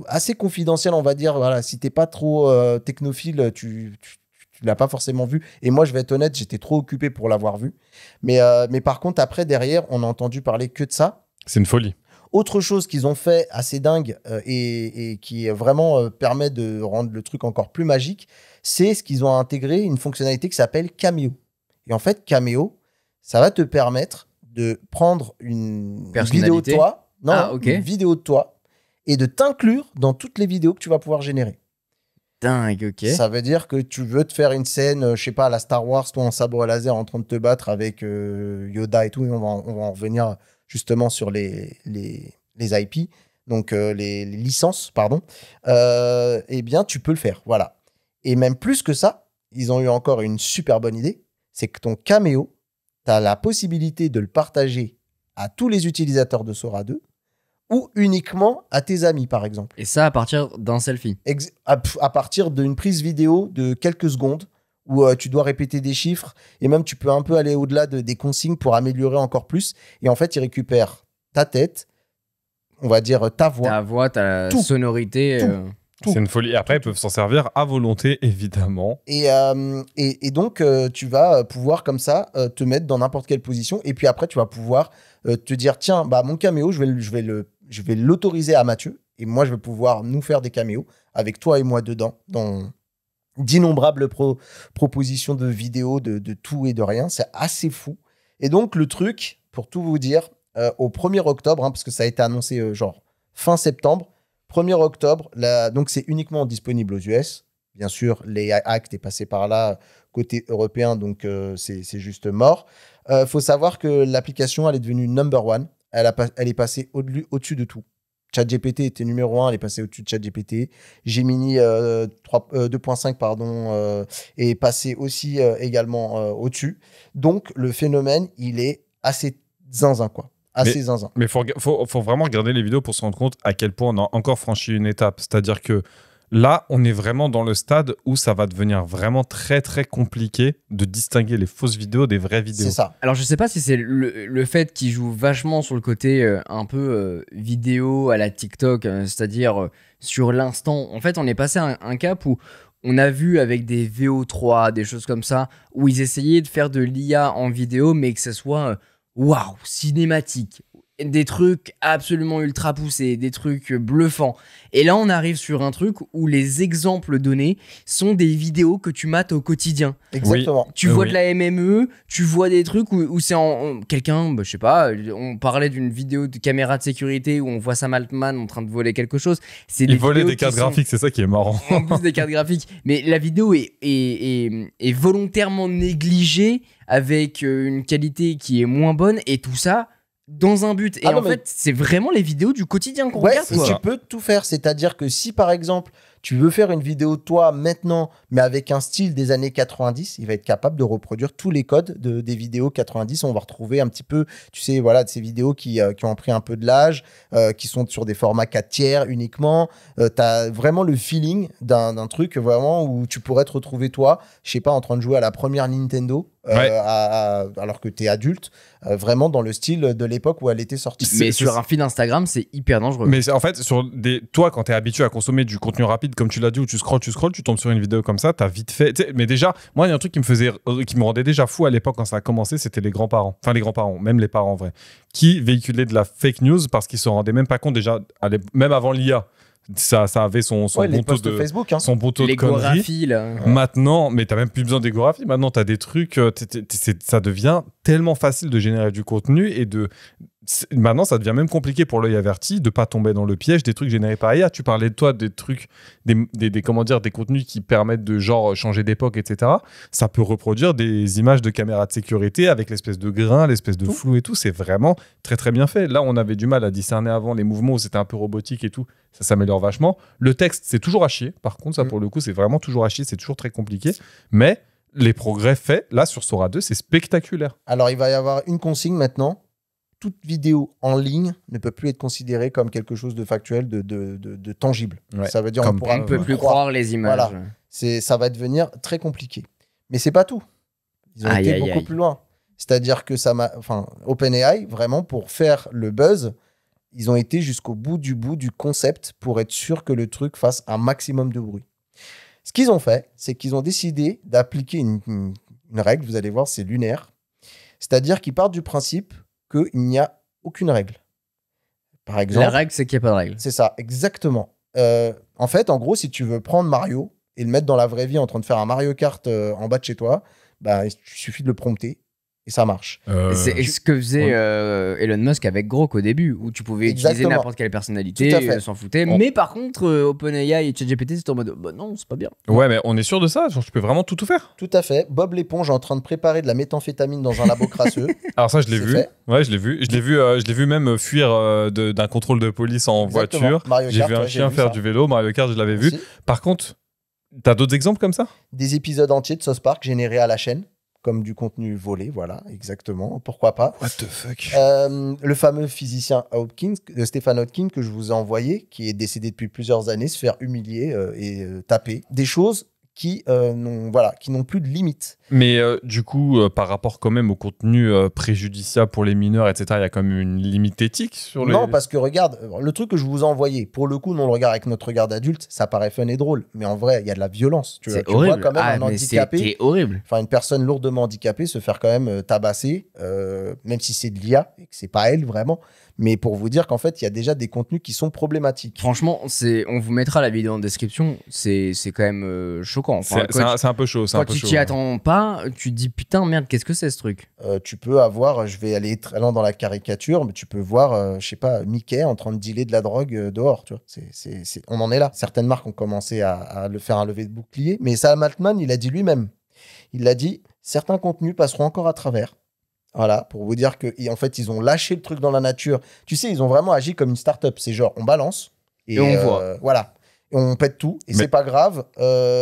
[SPEAKER 3] assez confidentielle, on va dire. Voilà, si t'es pas trop technophile, tu l'as pas forcément vu. Et moi, je vais être honnête, j'étais trop occupé pour l'avoir vu. Mais par contre, après, derrière, on a entendu parler que de ça.
[SPEAKER 2] C'est une folie.
[SPEAKER 3] Autre chose qu'ils ont fait assez dingue et qui vraiment permet de rendre le truc encore plus magique, c'est ce qu'ils ont intégré une fonctionnalité qui s'appelle Cameo. Et en fait, Cameo, ça va te permettre de prendre une vidéo de toi, une vidéo de toi, et de t'inclure dans toutes les vidéos que tu vas pouvoir générer.
[SPEAKER 1] Dingue, ok.
[SPEAKER 3] Ça veut dire que tu veux te faire une scène, je sais pas, à la Star Wars, toi en sabre laser en train de te battre avec Yoda et tout, et on va en revenir justement sur les IP, donc les licences, pardon. Eh bien, tu peux le faire, voilà. Et même plus que ça, ils ont eu encore une super bonne idée, c'est que ton Cameo, tu as la possibilité de le partager à tous les utilisateurs de Sora 2 ou uniquement à tes amis, par exemple.
[SPEAKER 1] Et ça, à partir d'un selfie.
[SPEAKER 3] À partir d'une prise vidéo de quelques secondes où tu dois répéter des chiffres et même tu peux un peu aller au-delà des consignes pour améliorer encore plus. Et en fait, il récupère ta tête, on va dire ta voix.
[SPEAKER 1] Ta voix, ta sonorité.
[SPEAKER 2] C'est une folie. Et après, ils peuvent s'en servir à volonté, évidemment.
[SPEAKER 3] Et donc, tu vas pouvoir comme ça te mettre dans n'importe quelle position. Et puis après, tu vas pouvoir te dire, tiens, mon caméo, je vais l'autoriser à Mathieu. Et moi, je vais pouvoir nous faire des caméos avec toi et moi dedans, dans d'innombrables propositions de vidéos, de tout et de rien. C'est assez fou. Et donc, le truc, pour tout vous dire, au 1er octobre, parce que ça a été annoncé fin septembre, 1er octobre, donc c'est uniquement disponible aux US. Bien sûr, les Act est passé par là, côté européen, donc c'est juste mort. Faut savoir que l'application, elle est devenue number one. Elle est passée au-dessus de tout. ChatGPT était numéro 1, elle est passée au-dessus de ChatGPT. Gemini 2.5 est passé aussi également au-dessus. Donc, le phénomène, il est assez zinzin, quoi. Assez zinzin.
[SPEAKER 2] Mais faut vraiment regarder les vidéos pour se rendre compte à quel point on a encore franchi une étape. C'est-à-dire que là, on est vraiment dans le stade où ça va devenir vraiment très, très compliqué de distinguer les fausses vidéos des vraies vidéos.
[SPEAKER 3] C'est ça.
[SPEAKER 1] Alors, je sais pas si c'est le fait qu'il joue vachement sur le côté un peu vidéo à la TikTok, c'est-à-dire sur l'instant. En fait, on est passé à un cap où on a vu avec des VO3, des choses comme ça, où ils essayaient de faire de l'IA en vidéo, mais que ce soit waouh, cinématique. Des trucs absolument ultra poussés, des trucs bluffants. Et là, on arrive sur un truc où les exemples donnés sont des vidéos que tu mates au quotidien.
[SPEAKER 3] Exactement.
[SPEAKER 2] Oui.
[SPEAKER 1] Tu vois de la MME, tu vois des trucs où c'est quelqu'un, bah, je sais pas, on parlait d'une vidéo de caméra de sécurité où on voit Sam Altman en train de voler quelque chose.
[SPEAKER 2] Il volait des cartes graphiques, c'est ça qui est marrant.
[SPEAKER 1] En plus des cartes graphiques. Mais la vidéo est volontairement négligée avec une qualité qui est moins bonne et tout ça dans un but. Et fait, c'est vraiment les vidéos du quotidien qu'on regarde.
[SPEAKER 3] Tu peux tout faire. C'est-à-dire que si, par exemple, tu veux faire une vidéo de toi maintenant, mais avec un style des années 90, il va être capable de reproduire tous les codes des vidéos 90. On va retrouver un petit peu, tu sais, voilà, de ces vidéos qui ont pris un peu de l'âge, qui sont sur des formats 4 tiers uniquement. Tu as vraiment le feeling d'un truc vraiment où tu pourrais te retrouver, toi, je sais pas, en train de jouer à la première Nintendo. Alors que tu es adulte, vraiment dans le style de l'époque où elle était sortie.
[SPEAKER 1] Mais sur un feed Instagram, c'est hyper dangereux.
[SPEAKER 2] Mais en fait, toi, quand tu es habitué à consommer du contenu rapide, comme tu l'as dit, où tu scrolles, tu tombes sur une vidéo comme ça, tu as vite fait. Mais déjà, moi, il y a un truc qui me rendait déjà fou à l'époque quand ça a commencé, c'était les grands-parents. Enfin, les grands-parents, même les parents en vrai, qui véhiculaient de la fake news parce qu'ils se rendaient même pas compte déjà, même avant l'IA. Ça avait son bon taux de
[SPEAKER 3] Facebook, hein.
[SPEAKER 2] son bon taux de conneries. Maintenant, mais t'as même plus besoin d'échographie. Maintenant, t'as des trucs, ça devient tellement facile de générer du contenu et maintenant, ça devient même compliqué pour l'œil averti de pas tomber dans le piège des trucs générés par IA. Tu parlais de toi des trucs, des contenus qui permettent de genre changer d'époque, etc. Ça peut reproduire des images de caméras de sécurité avec l'espèce de grain, l'espèce de flou et tout. C'est vraiment très très bien fait. Là, on avait du mal à discerner avant les mouvements où c'était un peu robotique et tout. Ça s'améliore vachement. Le texte, c'est toujours à chier. Par contre, ça pour le coup, c'est vraiment toujours à chier. C'est toujours très compliqué. Mais les progrès faits, là, sur Sora 2, c'est spectaculaire.
[SPEAKER 3] Alors, il va y avoir une consigne maintenant. Toute vidéo en ligne ne peut plus être considérée comme quelque chose de factuel, de tangible.
[SPEAKER 1] Ouais.
[SPEAKER 3] Ça veut dire
[SPEAKER 1] on ne peut plus croire les images.
[SPEAKER 3] Voilà. Ça va devenir très compliqué. Mais c'est pas tout. Ils ont été beaucoup plus loin. C'est-à-dire que OpenAI, vraiment, pour faire le buzz, ils ont été jusqu'au bout du concept pour être sûr que le truc fasse un maximum de bruit. Ce qu'ils ont fait, c'est qu'ils ont décidé d'appliquer une règle, vous allez voir, c'est lunaire. C'est-à-dire qu'ils partent du principe qu'il n'y a aucune règle. Par exemple,
[SPEAKER 1] la règle, c'est qu'il n'y a pas de règle.
[SPEAKER 3] C'est ça, exactement. En fait, en gros, si tu veux prendre Mario et le mettre dans la vraie vie en train de faire un Mario Kart en bas de chez toi, il suffit de le prompter et ça marche.
[SPEAKER 1] C'est ce que faisait Elon Musk avec Grok au début, où tu pouvais utiliser n'importe quelle personnalité, s'en foutait. Mais par contre, OpenAI et ChatGPT, c'est en mode non, c'est pas bien.
[SPEAKER 2] Ouais, mais on est sûr de ça? Genre, tu peux vraiment tout faire?
[SPEAKER 3] Tout à fait. Bob l'éponge est en train de préparer de la méthamphétamine dans un labo crasseux.
[SPEAKER 2] Alors ça, je l'ai vu. Ouais, je l'ai vu. Je l'ai vu même fuir d'un contrôle de police en voiture. J'ai vu un chien faire du vélo. Mario Kart, je l'avais vu. Par contre, t'as d'autres exemples comme ça? Des
[SPEAKER 3] épisodes entiers de South Park générés à la chaîne. Comme du contenu volé, voilà, exactement. Pourquoi pas.
[SPEAKER 2] What the fuck.
[SPEAKER 3] Le fameux physicien Stephen Hawking, que je vous ai envoyé, qui est décédé depuis plusieurs années, se faire humilier et taper. Des choses qui n'ont plus de limite.
[SPEAKER 2] Mais du coup, par rapport quand même au contenu préjudiciable pour les mineurs, etc., il y a quand même une limite éthique sur
[SPEAKER 3] Non, parce que regarde, le truc que je vous ai envoyé, pour le coup, nous on le regarde avec notre regard d'adulte, ça paraît fun et drôle, mais en vrai, il y a de la violence. Tu vois quand même un handicapé,
[SPEAKER 1] c'est horrible.
[SPEAKER 3] Enfin, une personne lourdement handicapée se faire quand même tabasser, même si c'est de l'IA et que c'est pas elle vraiment. Mais pour vous dire qu'en fait, il y a déjà des contenus qui sont problématiques.
[SPEAKER 1] Franchement, on vous mettra la vidéo en description. C'est quand même choquant. Enfin,
[SPEAKER 2] c'est un peu chaud.
[SPEAKER 1] Quand tu t'y attends pas, tu te dis putain, merde, qu'est-ce que c'est ce truc?
[SPEAKER 3] Tu peux avoir, je vais aller très loin dans la caricature, mais tu peux voir, je sais pas, Mickey en train de dealer de la drogue dehors. Tu vois, on en est là. Certaines marques ont commencé à le faire un lever de bouclier, mais Sam Altman, il a dit lui-même. Il a dit, certains contenus passeront encore à travers. Voilà, pour vous dire qu'en fait, ils ont lâché le truc dans la nature. Tu sais, ils ont vraiment agi comme une start-up. C'est genre, on balance
[SPEAKER 1] Et on voit.
[SPEAKER 3] Voilà. Et on pète tout. Et
[SPEAKER 2] Mais
[SPEAKER 3] c'est pas grave.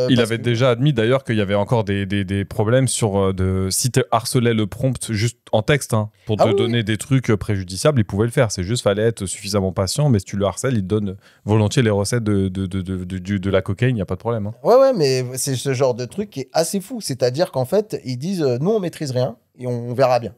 [SPEAKER 2] il avait déjà admis d'ailleurs qu'il y avait encore des problèmes sur si tu harcelais le prompt juste en texte pour te donner des trucs préjudiciables, il pouvait le faire. C'est juste fallait être suffisamment patient. Mais si tu le harcèles, il te donne volontiers les recettes de la cocaïne, il n'y a pas de problème.
[SPEAKER 3] Ouais, mais c'est ce genre de truc qui est assez fou. C'est-à-dire qu'en fait, ils disent nous, on maîtrise rien et on verra bien.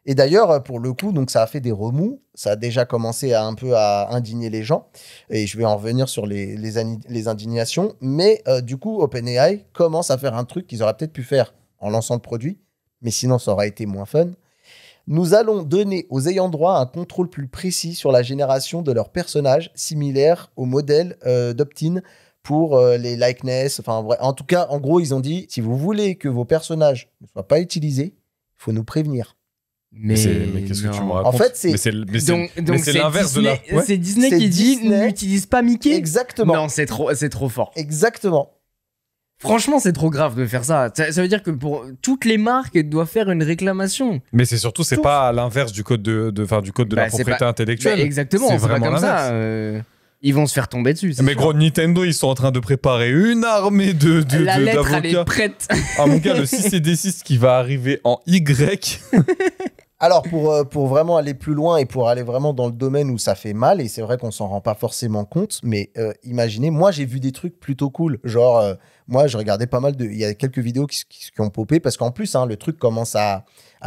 [SPEAKER 3] Et d'ailleurs, pour le coup, donc ça a fait des remous. Ça a déjà commencé un peu à indigner les gens. Et je vais en revenir sur les indignations. Mais du coup, OpenAI commence à faire un truc qu'ils auraient peut-être pu faire en lançant le produit. Mais sinon, ça aurait été moins fun. Nous allons donner aux ayants droit un contrôle plus précis sur la génération de leurs personnages, similaire au modèle d'opt-in pour les likeness. Enfin, en tout cas, en gros, ils ont dit, si vous voulez que vos personnages ne soient pas utilisés, il faut nous prévenir.
[SPEAKER 2] Mais qu'est-ce que tu me racontes?
[SPEAKER 3] En fait, c'est
[SPEAKER 2] l'inverse de la.
[SPEAKER 1] Ouais. C'est Disney qui dit n'utilise pas Mickey.
[SPEAKER 3] Exactement.
[SPEAKER 1] Non, c'est trop fort.
[SPEAKER 3] Exactement.
[SPEAKER 1] Franchement, c'est trop grave de faire ça. Ça veut dire que pour toutes les marques, elles doivent faire une réclamation.
[SPEAKER 2] Mais c'est surtout, c'est pas à l'inverse du code de la propriété intellectuelle.
[SPEAKER 1] Exactement, c'est vraiment pas comme ça. Ils vont se faire tomber dessus.
[SPEAKER 2] Mais gros, Nintendo, ils sont en train de préparer une armée
[SPEAKER 1] la lettre, elle est prête.
[SPEAKER 2] Ah mon gars, le 6D6 qui va arriver en Y.
[SPEAKER 3] Alors, pour vraiment aller plus loin et pour aller vraiment dans le domaine où ça fait mal, et c'est vrai qu'on s'en rend pas forcément compte, mais imaginez, moi, j'ai vu des trucs plutôt cool. Genre, moi, je regardais pas mal il y a quelques vidéos qui ont popé, parce qu'en plus, le truc commence à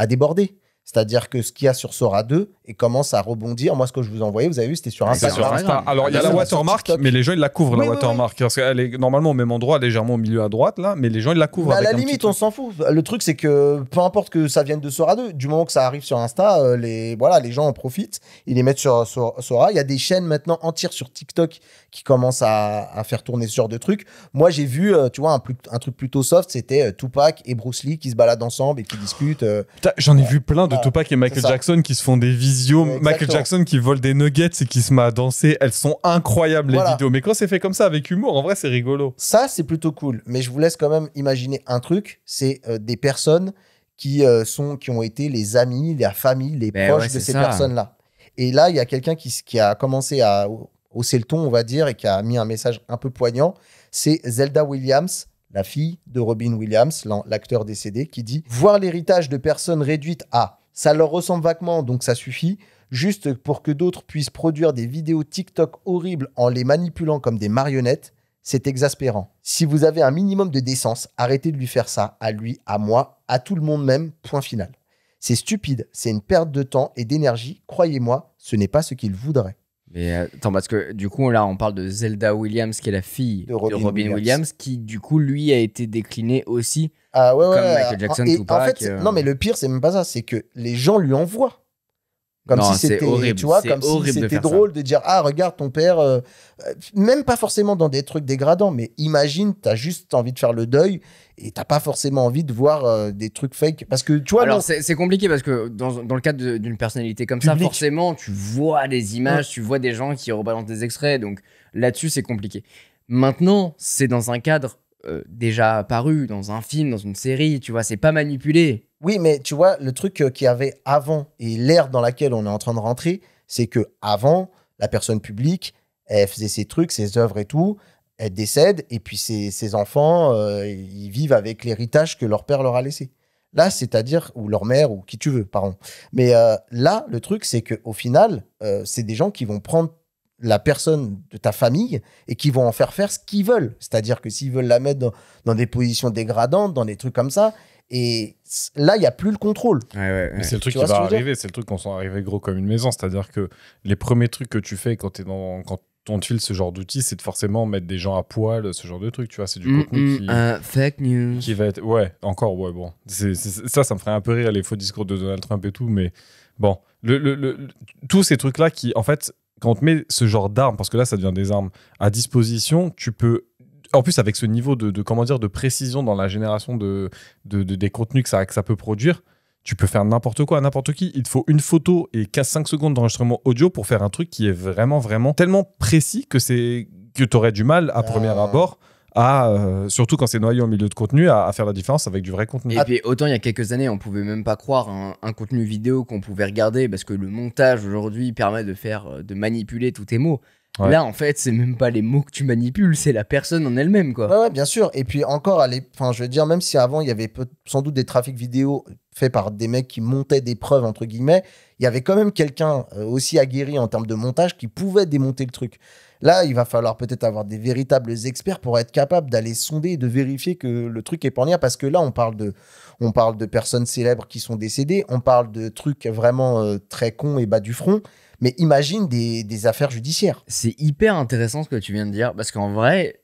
[SPEAKER 3] déborder. C'est-à-dire que ce qu'il y a sur Sora 2 et commence à rebondir. Moi, ce que je vous envoyais, vous avez vu, c'était sur Instagram.
[SPEAKER 2] Alors, il y a la watermark, mais les gens, ils la couvrent, la watermark. Parce qu'elle est normalement au même endroit, légèrement au milieu à droite, là, mais les gens, ils la couvrent.
[SPEAKER 3] À la limite, on s'en fout. Le truc, c'est que peu importe que ça vienne de Sora 2, du moment que ça arrive sur Insta, les gens en profitent. Ils les mettent sur Sora. Il y a des chaînes maintenant entières sur TikTok qui commencent à faire tourner ce genre de trucs. Moi, j'ai vu, tu vois, un truc plutôt soft, c'était Tupac et Bruce Lee qui se baladent ensemble et qui discutent.
[SPEAKER 2] J'en ai vu plein de Tupac et Michael Jackson qui se font des visios. Michael Jackson qui vole des nuggets et qui se met à danser. Elles sont incroyables, les vidéos. Mais quand c'est fait comme ça, avec humour, en vrai, c'est rigolo.
[SPEAKER 3] Ça, c'est plutôt cool. Mais je vous laisse quand même imaginer un truc. C'est des personnes qui ont été les amis, la famille, les proches de ces personnes-là. Et là, il y a quelqu'un qui a commencé à hausser le ton, on va dire, et qui a mis un message un peu poignant. C'est Zelda Williams, la fille de Robin Williams, l'acteur décédé, qui dit « Voir l'héritage de personnes réduites à « ça leur ressemble vaguement, donc ça suffit », juste pour que d'autres puissent produire des vidéos TikTok horribles en les manipulant comme des marionnettes, c'est exaspérant. Si vous avez un minimum de décence, arrêtez de lui faire ça, à lui, à moi, à tout le monde même, point final. C'est stupide, c'est une perte de temps et d'énergie, croyez-moi, ce n'est pas ce qu'il voudrait.
[SPEAKER 1] Mais attends, parce que du coup, là, on parle de Zelda Williams, qui est la fille de Robin Williams, qui, du coup, lui, a été décliné aussi comme Michael Jackson, Tupac.
[SPEAKER 3] En fait, non, mais le pire, c'est même pas ça, c'est que les gens lui envoient. Comme si c'était horrible. Tu vois, comme si c'était drôle de dire ah regarde ton père, même pas forcément dans des trucs dégradants, mais imagine t'as juste envie de faire le deuil et t'as pas forcément envie de voir des trucs fake parce que tu vois.
[SPEAKER 1] Alors c'est compliqué parce que dans le cadre d'une personnalité comme ça, forcément tu vois des images, tu vois des gens qui rebalancent des extraits, donc là-dessus c'est compliqué. Maintenant c'est dans un cadre déjà apparu, dans un film, dans une série, tu vois, c'est pas manipulé.
[SPEAKER 3] Oui, mais tu vois, le truc qu'il y avait avant et l'ère dans laquelle on est en train de rentrer, c'est que avant, la personne publique, elle faisait ses trucs, ses œuvres et tout, elle décède, et puis ses enfants, ils vivent avec l'héritage que leur père leur a laissé. Là, c'est-à-dire, ou leur mère, ou qui tu veux, pardon. Mais là, le truc, c'est qu'au final, c'est des gens qui vont prendre la personne de ta famille et qui vont en faire ce qu'ils veulent. C'est-à-dire que s'ils veulent la mettre dans des positions dégradantes, dans des trucs comme ça, et là, il n'y a plus le contrôle.
[SPEAKER 2] Mais c'est le truc qui va arriver, c'est le truc qu'on sent arriver gros comme une maison. C'est-à-dire que les premiers trucs que tu fais quand on te file ce genre d'outils, c'est de forcément mettre des gens à poil, ce genre de truc, tu vois. C'est du contenu
[SPEAKER 1] fake news.
[SPEAKER 2] Qui va être... Ouais, bon. Ça me ferait un peu rire, les faux discours de Donald Trump et tout, mais bon. Tous ces trucs-là qui, en fait, quand on te met ce genre d'armes, parce que là, ça devient des armes à disposition, tu peux... En plus, avec ce niveau de précision dans la génération des contenus que ça peut produire, tu peux faire n'importe quoi à n'importe qui. Il te faut une photo et 5 secondes d'enregistrement audio pour faire un truc qui est vraiment, vraiment tellement précis que tu aurais du mal à premier abord surtout quand c'est noyé au milieu de contenu, à faire la différence avec du vrai contenu.
[SPEAKER 1] Et puis autant il y a quelques années, on pouvait même pas croire un contenu vidéo qu'on pouvait regarder parce que le montage aujourd'hui permet de manipuler tous tes mots.
[SPEAKER 2] Ouais.
[SPEAKER 1] Là, en fait, c'est même pas les mots que tu manipules, c'est la personne en elle-même, quoi.
[SPEAKER 3] Ouais, bien sûr. Et puis encore, enfin, je veux dire, même si avant, il y avait sans doute des trafics vidéo faits par des mecs qui montaient des preuves, entre guillemets, il y avait quand même quelqu'un aussi aguerri en termes de montage qui pouvait démonter le truc. Là, il va falloir peut-être avoir des véritables experts pour être capable d'aller sonder et de vérifier que le truc est pas en lien. Parce que là, on parle de personnes célèbres qui sont décédées, on parle de trucs vraiment très cons et bas du front. Mais imagine des affaires judiciaires.
[SPEAKER 1] C'est hyper intéressant ce que tu viens de dire, parce qu'en vrai,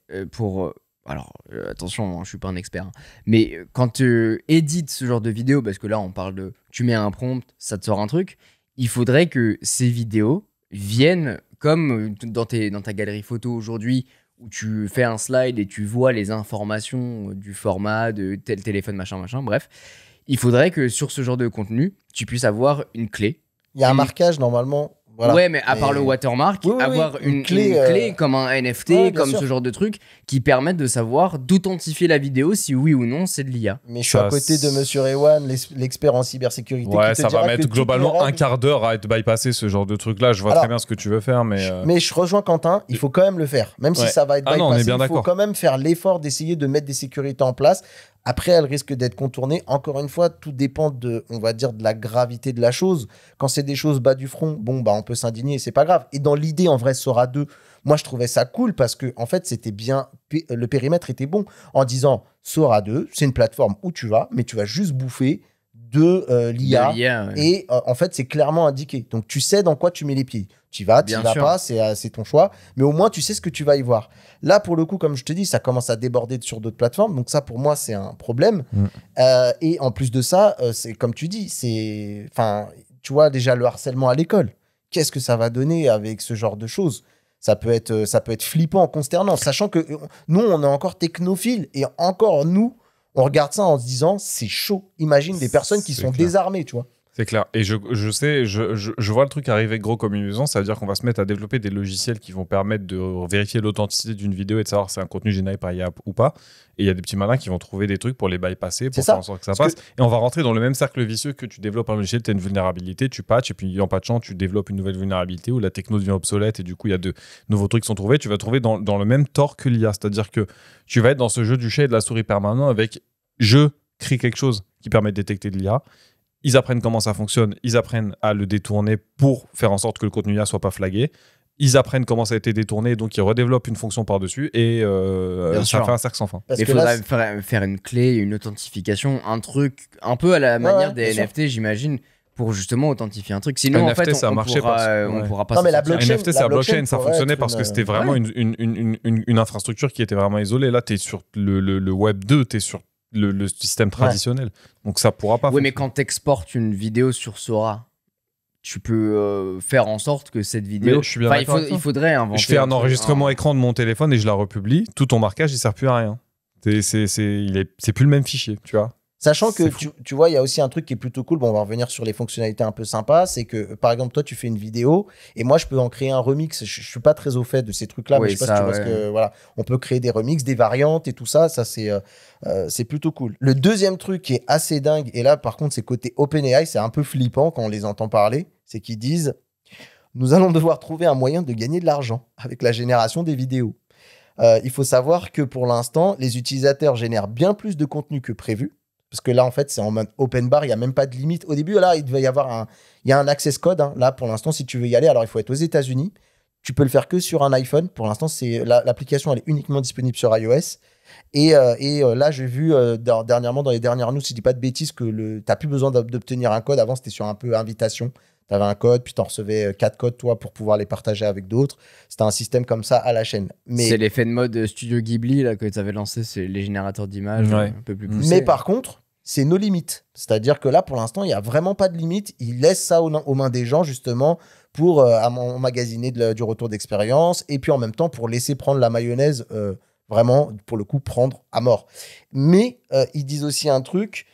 [SPEAKER 1] attention, je suis pas un expert, hein, mais quand tu édites ce genre de vidéo, parce que là on parle de, tu mets un prompt, ça te sort un truc, il faudrait que ces vidéos viennent comme dans ta galerie photo aujourd'hui, où tu fais un slide et tu vois les informations du format, de tel téléphone, machin, bref. Il faudrait que sur ce genre de contenu, tu puisses avoir une clé.
[SPEAKER 3] Il y a un marquage normalement. Voilà.
[SPEAKER 1] Ouais, mais à part le watermark, avoir une clé comme un NFT, comme ce genre de truc, qui permettent de savoir, d'authentifier la vidéo si oui ou non c'est de l'IA.
[SPEAKER 3] Mais je suis à côté de Monsieur Rewan, l'expert en cybersécurité.
[SPEAKER 2] Ouais,
[SPEAKER 3] qui te
[SPEAKER 2] ça
[SPEAKER 3] dira
[SPEAKER 2] va mettre
[SPEAKER 3] que
[SPEAKER 2] globalement un quart d'heure à être bypassé, ce genre de truc-là. Je vois très bien ce que tu veux faire, mais...
[SPEAKER 3] Mais je rejoins Quentin, il faut quand même le faire. Même si ça va être bypassé,
[SPEAKER 2] on est bien
[SPEAKER 3] il faut quand même faire l'effort d'essayer de mettre des sécurités en place. Après, elle risque d'être contournée. Encore une fois, tout dépend de, on va dire, de la gravité de la chose. Quand c'est des choses bas du front, bon, bah, on peut s'indigner, c'est pas grave. Et dans l'idée, en vrai, Sora 2, moi, je trouvais ça cool parce que, en fait, c'était bien, le périmètre était bon en disant Sora 2, c'est une plateforme où tu vas, mais tu vas juste bouffer de l'IA.
[SPEAKER 1] Ouais.
[SPEAKER 3] Et en fait, c'est clairement indiqué. Donc, tu sais dans quoi tu mets les pieds. Tu vas, tu vas pas, c'est ton choix. Mais au moins, tu sais ce que tu vas y voir. Là, pour le coup, comme je te dis, ça commence à déborder sur d'autres plateformes. Donc ça, pour moi, c'est un problème. Et en plus de ça, c'est comme tu dis, c'est... Enfin, tu vois, déjà, le harcèlement à l'école. Qu'est-ce que ça va donner avec ce genre de choses ? Ça peut être flippant, consternant. Sachant que nous, on est encore technophiles. Et encore, nous, on regarde ça en se disant, c'est chaud. Imagine des personnes qui sont désarmées, tu vois.
[SPEAKER 2] C'est clair. Et je sais, je vois le truc arriver gros comme une maison. Ça veut dire qu'on va se mettre à développer des logiciels qui vont permettre de vérifier l'authenticité d'une vidéo et de savoir si c'est un contenu généré par IA ou pas. Et il y a des petits malins qui vont trouver des trucs pour les bypasser, pour faire en sorte que ça passe. Et on va rentrer dans le même cercle vicieux que tu développes un logiciel, tu as une vulnérabilité, tu patches, et puis en patchant, tu développes une nouvelle vulnérabilité où la techno devient obsolète et du coup, il y a de nouveaux trucs qui sont trouvés. Tu vas trouver dans le même tort que l'IA. C'est-à-dire que tu vas être dans ce jeu du chat et de la souris permanent avec je crée quelque chose qui permet de détecter de l'IA. Ils apprennent comment ça fonctionne, ils apprennent à le détourner pour faire en sorte que le contenu IA soit pas flagué. Ils apprennent comment ça a été détourné, donc ils redéveloppent une fonction par-dessus et ça fait un cercle sans fin.
[SPEAKER 1] Il faudrait faire une clé, une authentification, un truc un peu à la manière des NFT, j'imagine, pour justement authentifier un truc. Sinon,
[SPEAKER 2] NFT,
[SPEAKER 1] en fait,
[SPEAKER 2] ça
[SPEAKER 1] on
[SPEAKER 2] pourra
[SPEAKER 1] pas.
[SPEAKER 3] Non, mais la blockchain,
[SPEAKER 2] NFT, c'est la blockchain, ça fonctionnait parce que c'était vraiment une infrastructure qui était vraiment isolée. Là, tu es sur le Web 2, tu es sur le système traditionnel. Donc ça pourra pas.
[SPEAKER 1] Oui, mais quand tu exportes une vidéo sur Sora, tu peux faire en sorte que cette vidéo.
[SPEAKER 2] Mais je suis bien d'accord avec toi.
[SPEAKER 1] Il faudrait inventer.
[SPEAKER 2] Je fais un enregistrement écran de mon téléphone et je la republie. Tout ton marquage, il sert plus à rien. C'est plus le même fichier, tu vois.
[SPEAKER 3] Sachant que, tu vois, il y a aussi un truc qui est plutôt cool. Bon, on va revenir sur les fonctionnalités un peu sympas. C'est que, par exemple, toi, tu fais une vidéo et moi, je peux en créer un remix. Je suis pas très au fait de ces trucs-là, mais je sais pas si tu vois ce que... Voilà, on peut créer des remixes, des variantes et tout ça. Ça, c'est plutôt cool. Le deuxième truc qui est assez dingue, et là, par contre, c'est côté OpenAI, c'est un peu flippant quand on les entend parler, c'est qu'ils disent « Nous allons devoir trouver un moyen de gagner de l'argent avec la génération des vidéos. » Il faut savoir que, pour l'instant, les utilisateurs génèrent bien plus de contenu que prévu. Parce que là, en fait, c'est en mode open bar, il n'y a même pas de limite. Au début, là, il devait y avoir il y a un access code. Hein. Là, pour l'instant, si tu veux y aller, alors il faut être aux États-Unis. Tu peux le faire que sur un iPhone. Pour l'instant, l'application, elle est uniquement disponible sur iOS. Et là, j'ai vu dernièrement, dans les dernières news, si je dis pas de bêtises, que tu n'as plus besoin d'obtenir un code. Avant, c'était sur un peu invitation. Tu avais un code, puis tu en recevais 4 codes, toi, pour pouvoir les partager avec d'autres. C'était un système comme ça à la chaîne.
[SPEAKER 1] C'est l'effet de mode Studio Ghibli là, que tu avais lancé, c'est les générateurs d'images un peu plus poussés.
[SPEAKER 3] Mais par contre, c'est nos limites. C'est-à-dire que là, pour l'instant, il n'y a vraiment pas de limite. Ils laissent ça aux mains des gens, justement, pour emmagasiner du retour d'expérience et puis en même temps pour laisser prendre la mayonnaise, vraiment, pour le coup, prendre à mort. Mais ils disent aussi un truc.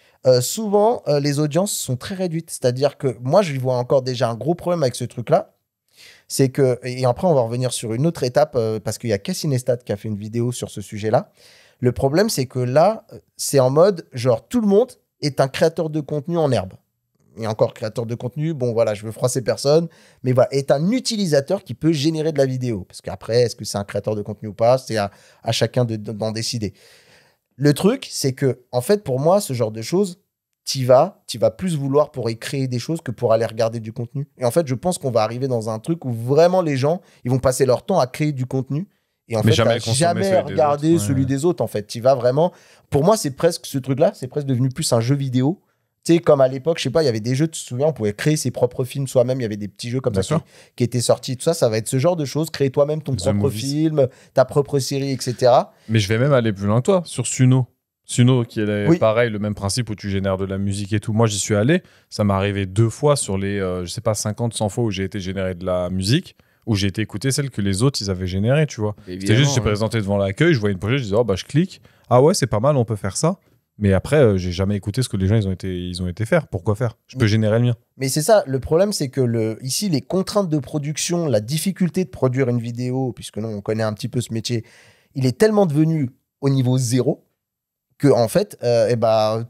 [SPEAKER 3] Souvent, les audiences sont très réduites. C'est-à-dire que moi, je vois encore déjà un gros problème avec ce truc-là. c'est que, et après on va revenir sur une autre étape, parce qu'il y a Casey Neistat qui a fait une vidéo sur ce sujet-là. Le problème, c'est que là, c'est en mode, genre, tout le monde est un créateur de contenu en herbe. Et encore, créateur de contenu, bon voilà, je veux froisser personne, mais voilà, est un utilisateur qui peut générer de la vidéo. Parce qu'après, est-ce que c'est un créateur de contenu ou pas, c'est à chacun d'en décider. Le truc, c'est que, en fait, pour moi, ce genre de choses, tu vas plus vouloir pour y créer des choses que pour aller regarder du contenu. Et en fait, je pense qu'on va arriver dans un truc où vraiment les gens, ils vont passer leur temps à créer du contenu. Et en fait, jamais regarder celui des autres, en fait. Tu vas vraiment... Pour moi, c'est presque ce truc-là, c'est presque devenu plus un jeu vidéo. Tu sais, comme à l'époque, je sais pas, il y avait des jeux, tu te souviens, on pouvait créer ses propres films soi-même, il y avait des petits jeux comme ça qui étaient sortis. Tout ça, ça va être ce genre de choses, créer toi-même ton propre film, ta propre série, etc.
[SPEAKER 2] Mais je vais même aller plus loin que toi, sur Suno. Suno, qui est pareil, le même principe où tu génères de la musique et tout. Moi, j'y suis allé, ça m'est arrivé 2 fois sur les, je sais pas, 50, 100 fois où j'ai été générer de la musique, où j'ai été écouter celle que les autres, ils avaient générée, tu vois. C'était juste, j'ai présenté devant l'accueil, je voyais une pochette, je disais, oh bah je clique, ah ouais, c'est pas mal, on peut faire ça. Mais après, j'ai jamais écouté ce que les gens ils ont été faire. Pourquoi faire? Je peux générer le mien.
[SPEAKER 3] Mais c'est ça, le problème, c'est que ici, les contraintes de production, la difficulté de produire une vidéo, puisque nous, on connaît un petit peu ce métier, il est tellement devenu au niveau 0 que en fait,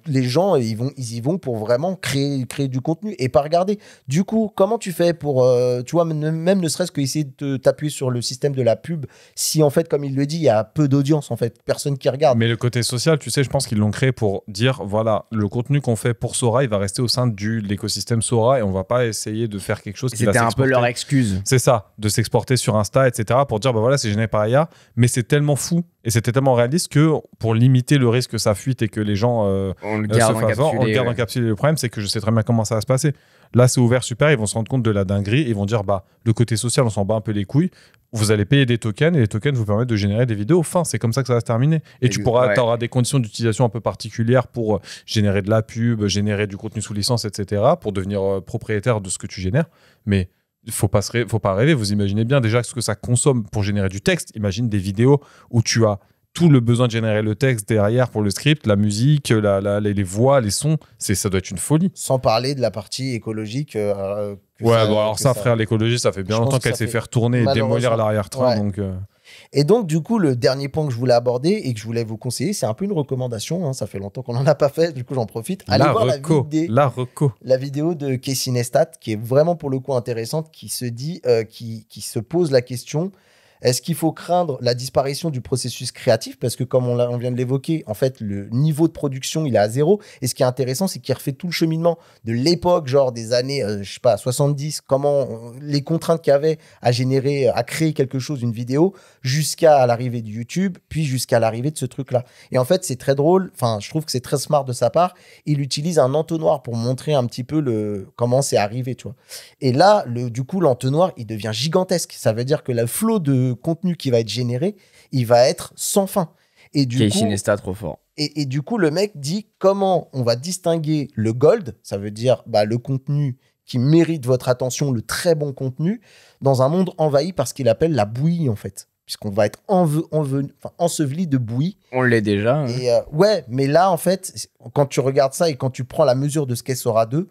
[SPEAKER 3] les gens, ils y vont pour vraiment créer du contenu et pas regarder. Du coup, comment tu fais pour, tu vois, même ne serait-ce qu'essayer de t'appuyer sur le système de la pub, si en fait, comme il le dit, il y a peu d'audience, en fait, personne qui regarde.
[SPEAKER 2] Mais le côté social, tu sais, je pense qu'ils l'ont créé pour dire, voilà, le contenu qu'on fait pour Sora, il va rester au sein de l'écosystème Sora et on va pas essayer de faire quelque chose qui va s'exporter.
[SPEAKER 1] C'était un peu leur excuse.
[SPEAKER 2] C'est ça, de s'exporter sur Insta, etc. pour dire, bah voilà, c'est généré par IA, mais c'est tellement fou et c'était tellement réaliste que pour limiter le risque que ça fuite et que les gens
[SPEAKER 1] on le garde
[SPEAKER 2] encapsulé. Le problème, c'est que je sais très bien comment ça va se passer. Là, c'est ouvert, super, ils vont se rendre compte de la dinguerie, ils vont dire, bah, le côté social, on s'en bat un peu les couilles. Vous allez payer des tokens et les tokens vous permettent de générer des vidéos. Enfin, c'est comme ça que ça va se terminer. Et tu auras des conditions d'utilisation un peu particulières pour générer de la pub, générer du contenu sous licence, etc., pour devenir propriétaire de ce que tu génères. Mais il faut pas rêver. Vous imaginez bien déjà ce que ça consomme pour générer du texte. Imagine des vidéos où tu as tout le besoin de générer le texte derrière pour le script, la musique, les voix, les sons, ça doit être une folie.
[SPEAKER 3] Sans parler de la partie écologique.
[SPEAKER 2] Frère, l'écologie, ça fait bien longtemps qu'elle s'est fait retourner et démolir l'arrière-train.
[SPEAKER 3] Ouais.
[SPEAKER 2] Donc,
[SPEAKER 3] Et donc, du coup, le dernier point que je voulais aborder et que je voulais vous conseiller, c'est un peu une recommandation. Hein, ça fait longtemps qu'on n'en a pas fait, du coup, j'en profite. Allez voir la vidéo de Casey Neistat, qui est vraiment pour le coup intéressante, qui se pose la question. Est-ce qu'il faut craindre la disparition du processus créatif? Parce que comme on vient de l'évoquer, en fait, le niveau de production, il est à 0. Et ce qui est intéressant, c'est qu'il refait tout le cheminement de l'époque, genre des années, 70, comment les contraintes qu'il y avait à générer, à créer quelque chose, une vidéo, jusqu'à l'arrivée de YouTube, puis jusqu'à l'arrivée de ce truc-là. Et en fait, c'est très drôle. Enfin, je trouve que c'est très smart de sa part. Il utilise un entonnoir pour montrer un petit peu comment c'est arrivé, tu vois. Et là, du coup, l'entonnoir, il devient gigantesque. Ça veut dire que le flot de contenu qui va être généré, il va être sans fin. Et du coup,
[SPEAKER 1] Nesta, trop fort.
[SPEAKER 3] Et du coup, le mec dit comment on va distinguer le gold, ça veut dire le contenu qui mérite votre attention, le très bon contenu, dans un monde envahi par ce qu'il appelle la bouillie, en fait. Puisqu'on va être enseveli de bouillie.
[SPEAKER 1] On l'est déjà. Hein.
[SPEAKER 3] Et mais là, en fait, quand tu regardes ça et quand tu prends la mesure de ce qu'est Sora 2,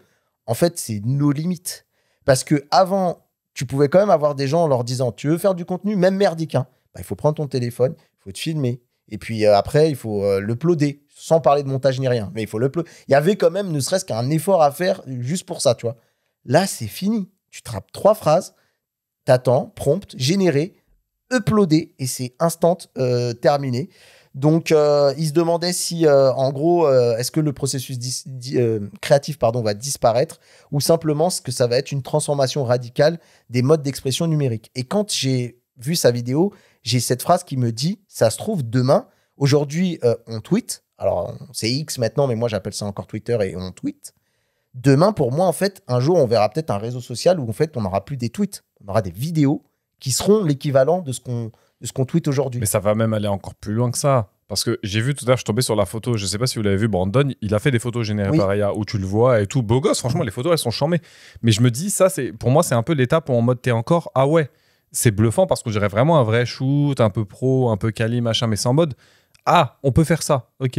[SPEAKER 3] en fait, c'est nos limites. Parce que avant, tu pouvais quand même avoir des gens en leur disant, tu veux faire du contenu, même merdique, hein, il faut prendre ton téléphone, il faut te filmer. Et puis après, il faut l'uploader, sans parler de montage ni rien. Mais il faut l'uploader. Il y avait quand même, ne serait-ce qu'un effort à faire juste pour ça, tu vois. Là, c'est fini. Tu trappes 3 phrases, t'attends, prompt, générer, uploader, et c'est instant terminé. Donc, il se demandait si, en gros, est-ce que le processus créatif va disparaître ou simplement ce que ça va être une transformation radicale des modes d'expression numérique. Et quand j'ai vu sa vidéo, j'ai cette phrase qui me dit, ça se trouve demain, aujourd'hui, on tweet. Alors, c'est X maintenant, mais moi, j'appelle ça encore Twitter et on tweet. Demain, pour moi, en fait, un jour, on verra peut-être un réseau social où, en fait, on n'aura plus des tweets. On aura des vidéos qui seront l'équivalent de ce qu'on tweet aujourd'hui.
[SPEAKER 2] Mais ça va même aller encore plus loin que ça. Parce que j'ai vu tout à l'heure, je suis tombé sur la photo, je sais pas si vous l'avez vu, Brandon, il a fait des photos générées par IA où tu le vois et tout, beau gosse, franchement, les photos, elles sont charmées. Mais je me dis, ça, pour moi, c'est un peu l'étape où en mode t'es encore, ah ouais, c'est bluffant parce qu'on dirait vraiment un vrai shoot, un peu pro, un peu quali, machin, mais c'est en mode, ah, on peut faire ça, ok.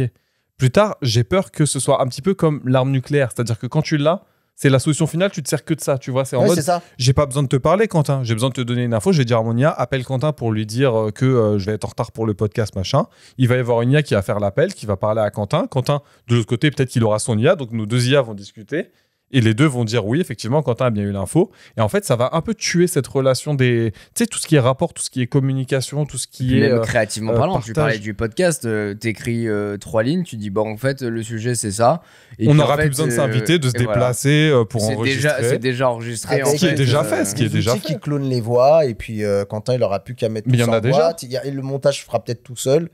[SPEAKER 2] Plus tard, j'ai peur que ce soit un petit peu comme l'arme nucléaire, c'est-à-dire que quand tu l'as, c'est la solution finale, tu te sers que de ça, tu vois. C'est en
[SPEAKER 3] Ouais,
[SPEAKER 2] mode,
[SPEAKER 3] c'est ça.
[SPEAKER 2] j'ai pas besoin de te parler, Quentin. J'ai besoin de te donner une info. Je vais dire à mon IA, appelle Quentin pour lui dire que je vais être en retard pour le podcast, machin. Il va y avoir une IA qui va faire l'appel, qui va parler à Quentin. Quentin, de l'autre côté, peut-être qu'il aura son IA. Donc, nos deux IA vont discuter. Et les deux vont dire oui, effectivement, Quentin a bien eu l'info. Et en fait, ça va un peu tuer cette relation des... Tu sais, tout ce qui est rapport, tout ce qui est communication, tout ce qui est...
[SPEAKER 1] Même créativement parlant,
[SPEAKER 2] partage.
[SPEAKER 1] tu parlais du podcast, t'écris 3 lignes, tu dis, bon, en fait, le sujet, c'est ça. Et
[SPEAKER 2] on
[SPEAKER 1] puis,
[SPEAKER 2] n'aura
[SPEAKER 1] en fait,
[SPEAKER 2] plus besoin de s'inviter, de se
[SPEAKER 1] et voilà.
[SPEAKER 2] déplacer pour
[SPEAKER 1] C'est
[SPEAKER 2] enregistrer.
[SPEAKER 1] déjà enregistré.
[SPEAKER 3] Avec
[SPEAKER 1] en
[SPEAKER 2] Ce qui est
[SPEAKER 1] fait,
[SPEAKER 2] déjà fait, ce qui est
[SPEAKER 3] Des
[SPEAKER 2] déjà
[SPEAKER 3] outils
[SPEAKER 2] fait.
[SPEAKER 3] qui clonent les voix, et puis Quentin, il aura plus qu'à mettre
[SPEAKER 2] Mais
[SPEAKER 3] tout
[SPEAKER 2] il y en
[SPEAKER 3] ça
[SPEAKER 2] a déjà.
[SPEAKER 3] boîte. Et le montage fera peut-être tout seul.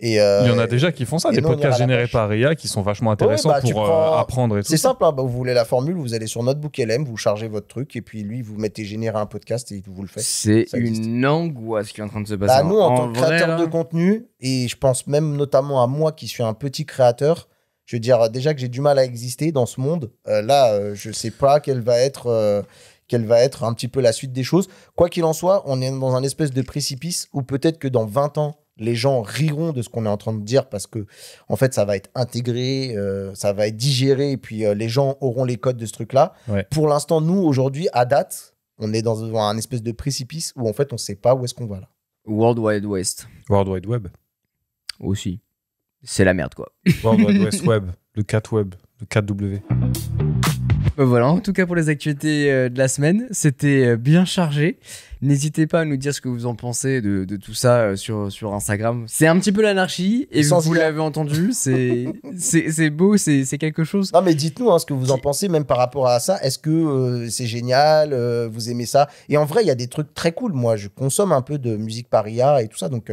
[SPEAKER 3] Et,
[SPEAKER 2] Il y en a déjà qui font ça,
[SPEAKER 3] et
[SPEAKER 2] des
[SPEAKER 3] nous, on ira
[SPEAKER 2] podcasts
[SPEAKER 3] à la
[SPEAKER 2] générés
[SPEAKER 3] pêche.
[SPEAKER 2] par IA qui sont vachement intéressants
[SPEAKER 3] bah, tu
[SPEAKER 2] pour
[SPEAKER 3] prends-
[SPEAKER 2] apprendre et tout
[SPEAKER 3] C'est
[SPEAKER 2] ça.
[SPEAKER 3] simple, hein, bah, vous voulez la formule, vous allez sur Notebook LM, vous chargez votre truc, et puis lui, vous mettez générer un podcast et vous le faites.
[SPEAKER 1] C'est
[SPEAKER 3] Ça existe.
[SPEAKER 1] une angoisse qui est en train de se passer.
[SPEAKER 3] Bah, nous, en tant que
[SPEAKER 1] vrai,
[SPEAKER 3] créateur
[SPEAKER 1] là,
[SPEAKER 3] de contenu, et je pense même notamment à moi qui suis un petit créateur, je veux dire déjà que j'ai du mal à exister dans ce monde. Je sais pas quelle va être un petit peu la suite des choses. Quoi qu'il en soit, on est dans un espèce de précipice où peut-être que dans 20 ans, les gens riront de ce qu'on est en train de dire parce que en fait, ça va être intégré, ça va être digéré, et puis les gens auront les codes de ce truc-là.
[SPEAKER 2] Ouais.
[SPEAKER 3] Pour l'instant, nous, aujourd'hui, à date, on est dans un espèce de précipice où en fait, on sait pas où est-ce qu'on va là.
[SPEAKER 1] World Wide West
[SPEAKER 2] World Wide Web.
[SPEAKER 1] aussi. C'est la merde, quoi.
[SPEAKER 2] World Wide West Web. Le 4 Web. Le 4W.
[SPEAKER 1] Voilà, en tout cas pour les actualités de la semaine, c'était bien chargé. N'hésitez pas à nous dire ce que vous en pensez de tout ça sur Instagram. C'est un petit peu l'anarchie, et
[SPEAKER 3] Sans
[SPEAKER 1] vous
[SPEAKER 3] IA.
[SPEAKER 1] l'avez entendu, c'est beau, c'est quelque chose.
[SPEAKER 3] Non, mais dites-nous ce que vous en pensez, même par rapport à ça. Est-ce que c'est génial, vous aimez ça? Et en vrai, il y a des trucs très cool. Moi, je consomme un peu de musique par IA et tout ça. Donc,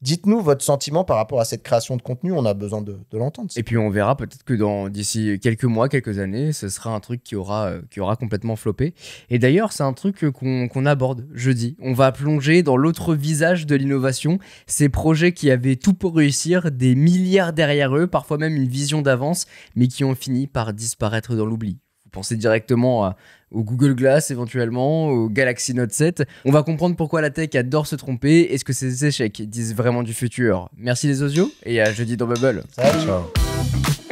[SPEAKER 3] dites-nous votre sentiment par rapport à cette création de contenu. On a besoin de l'entendre.
[SPEAKER 1] Et puis on verra peut-être que d'ici quelques mois, quelques années, ce sera un truc qui aura complètement floppé. Et d'ailleurs, c'est un truc qu'on aborde jeudi. On va plonger dans l'autre visage de l'innovation, ces projets qui avaient tout pour réussir, des milliards derrière eux, parfois même une vision d'avance, mais qui ont fini par disparaître dans l'oubli. Vous pensez directement au Google Glass éventuellement, au Galaxy Note 7. On va comprendre pourquoi la tech adore se tromper et ce que ces échecs disent vraiment du futur. Merci les osios et à jeudi dans Bubble.
[SPEAKER 3] Salut.
[SPEAKER 2] Ciao.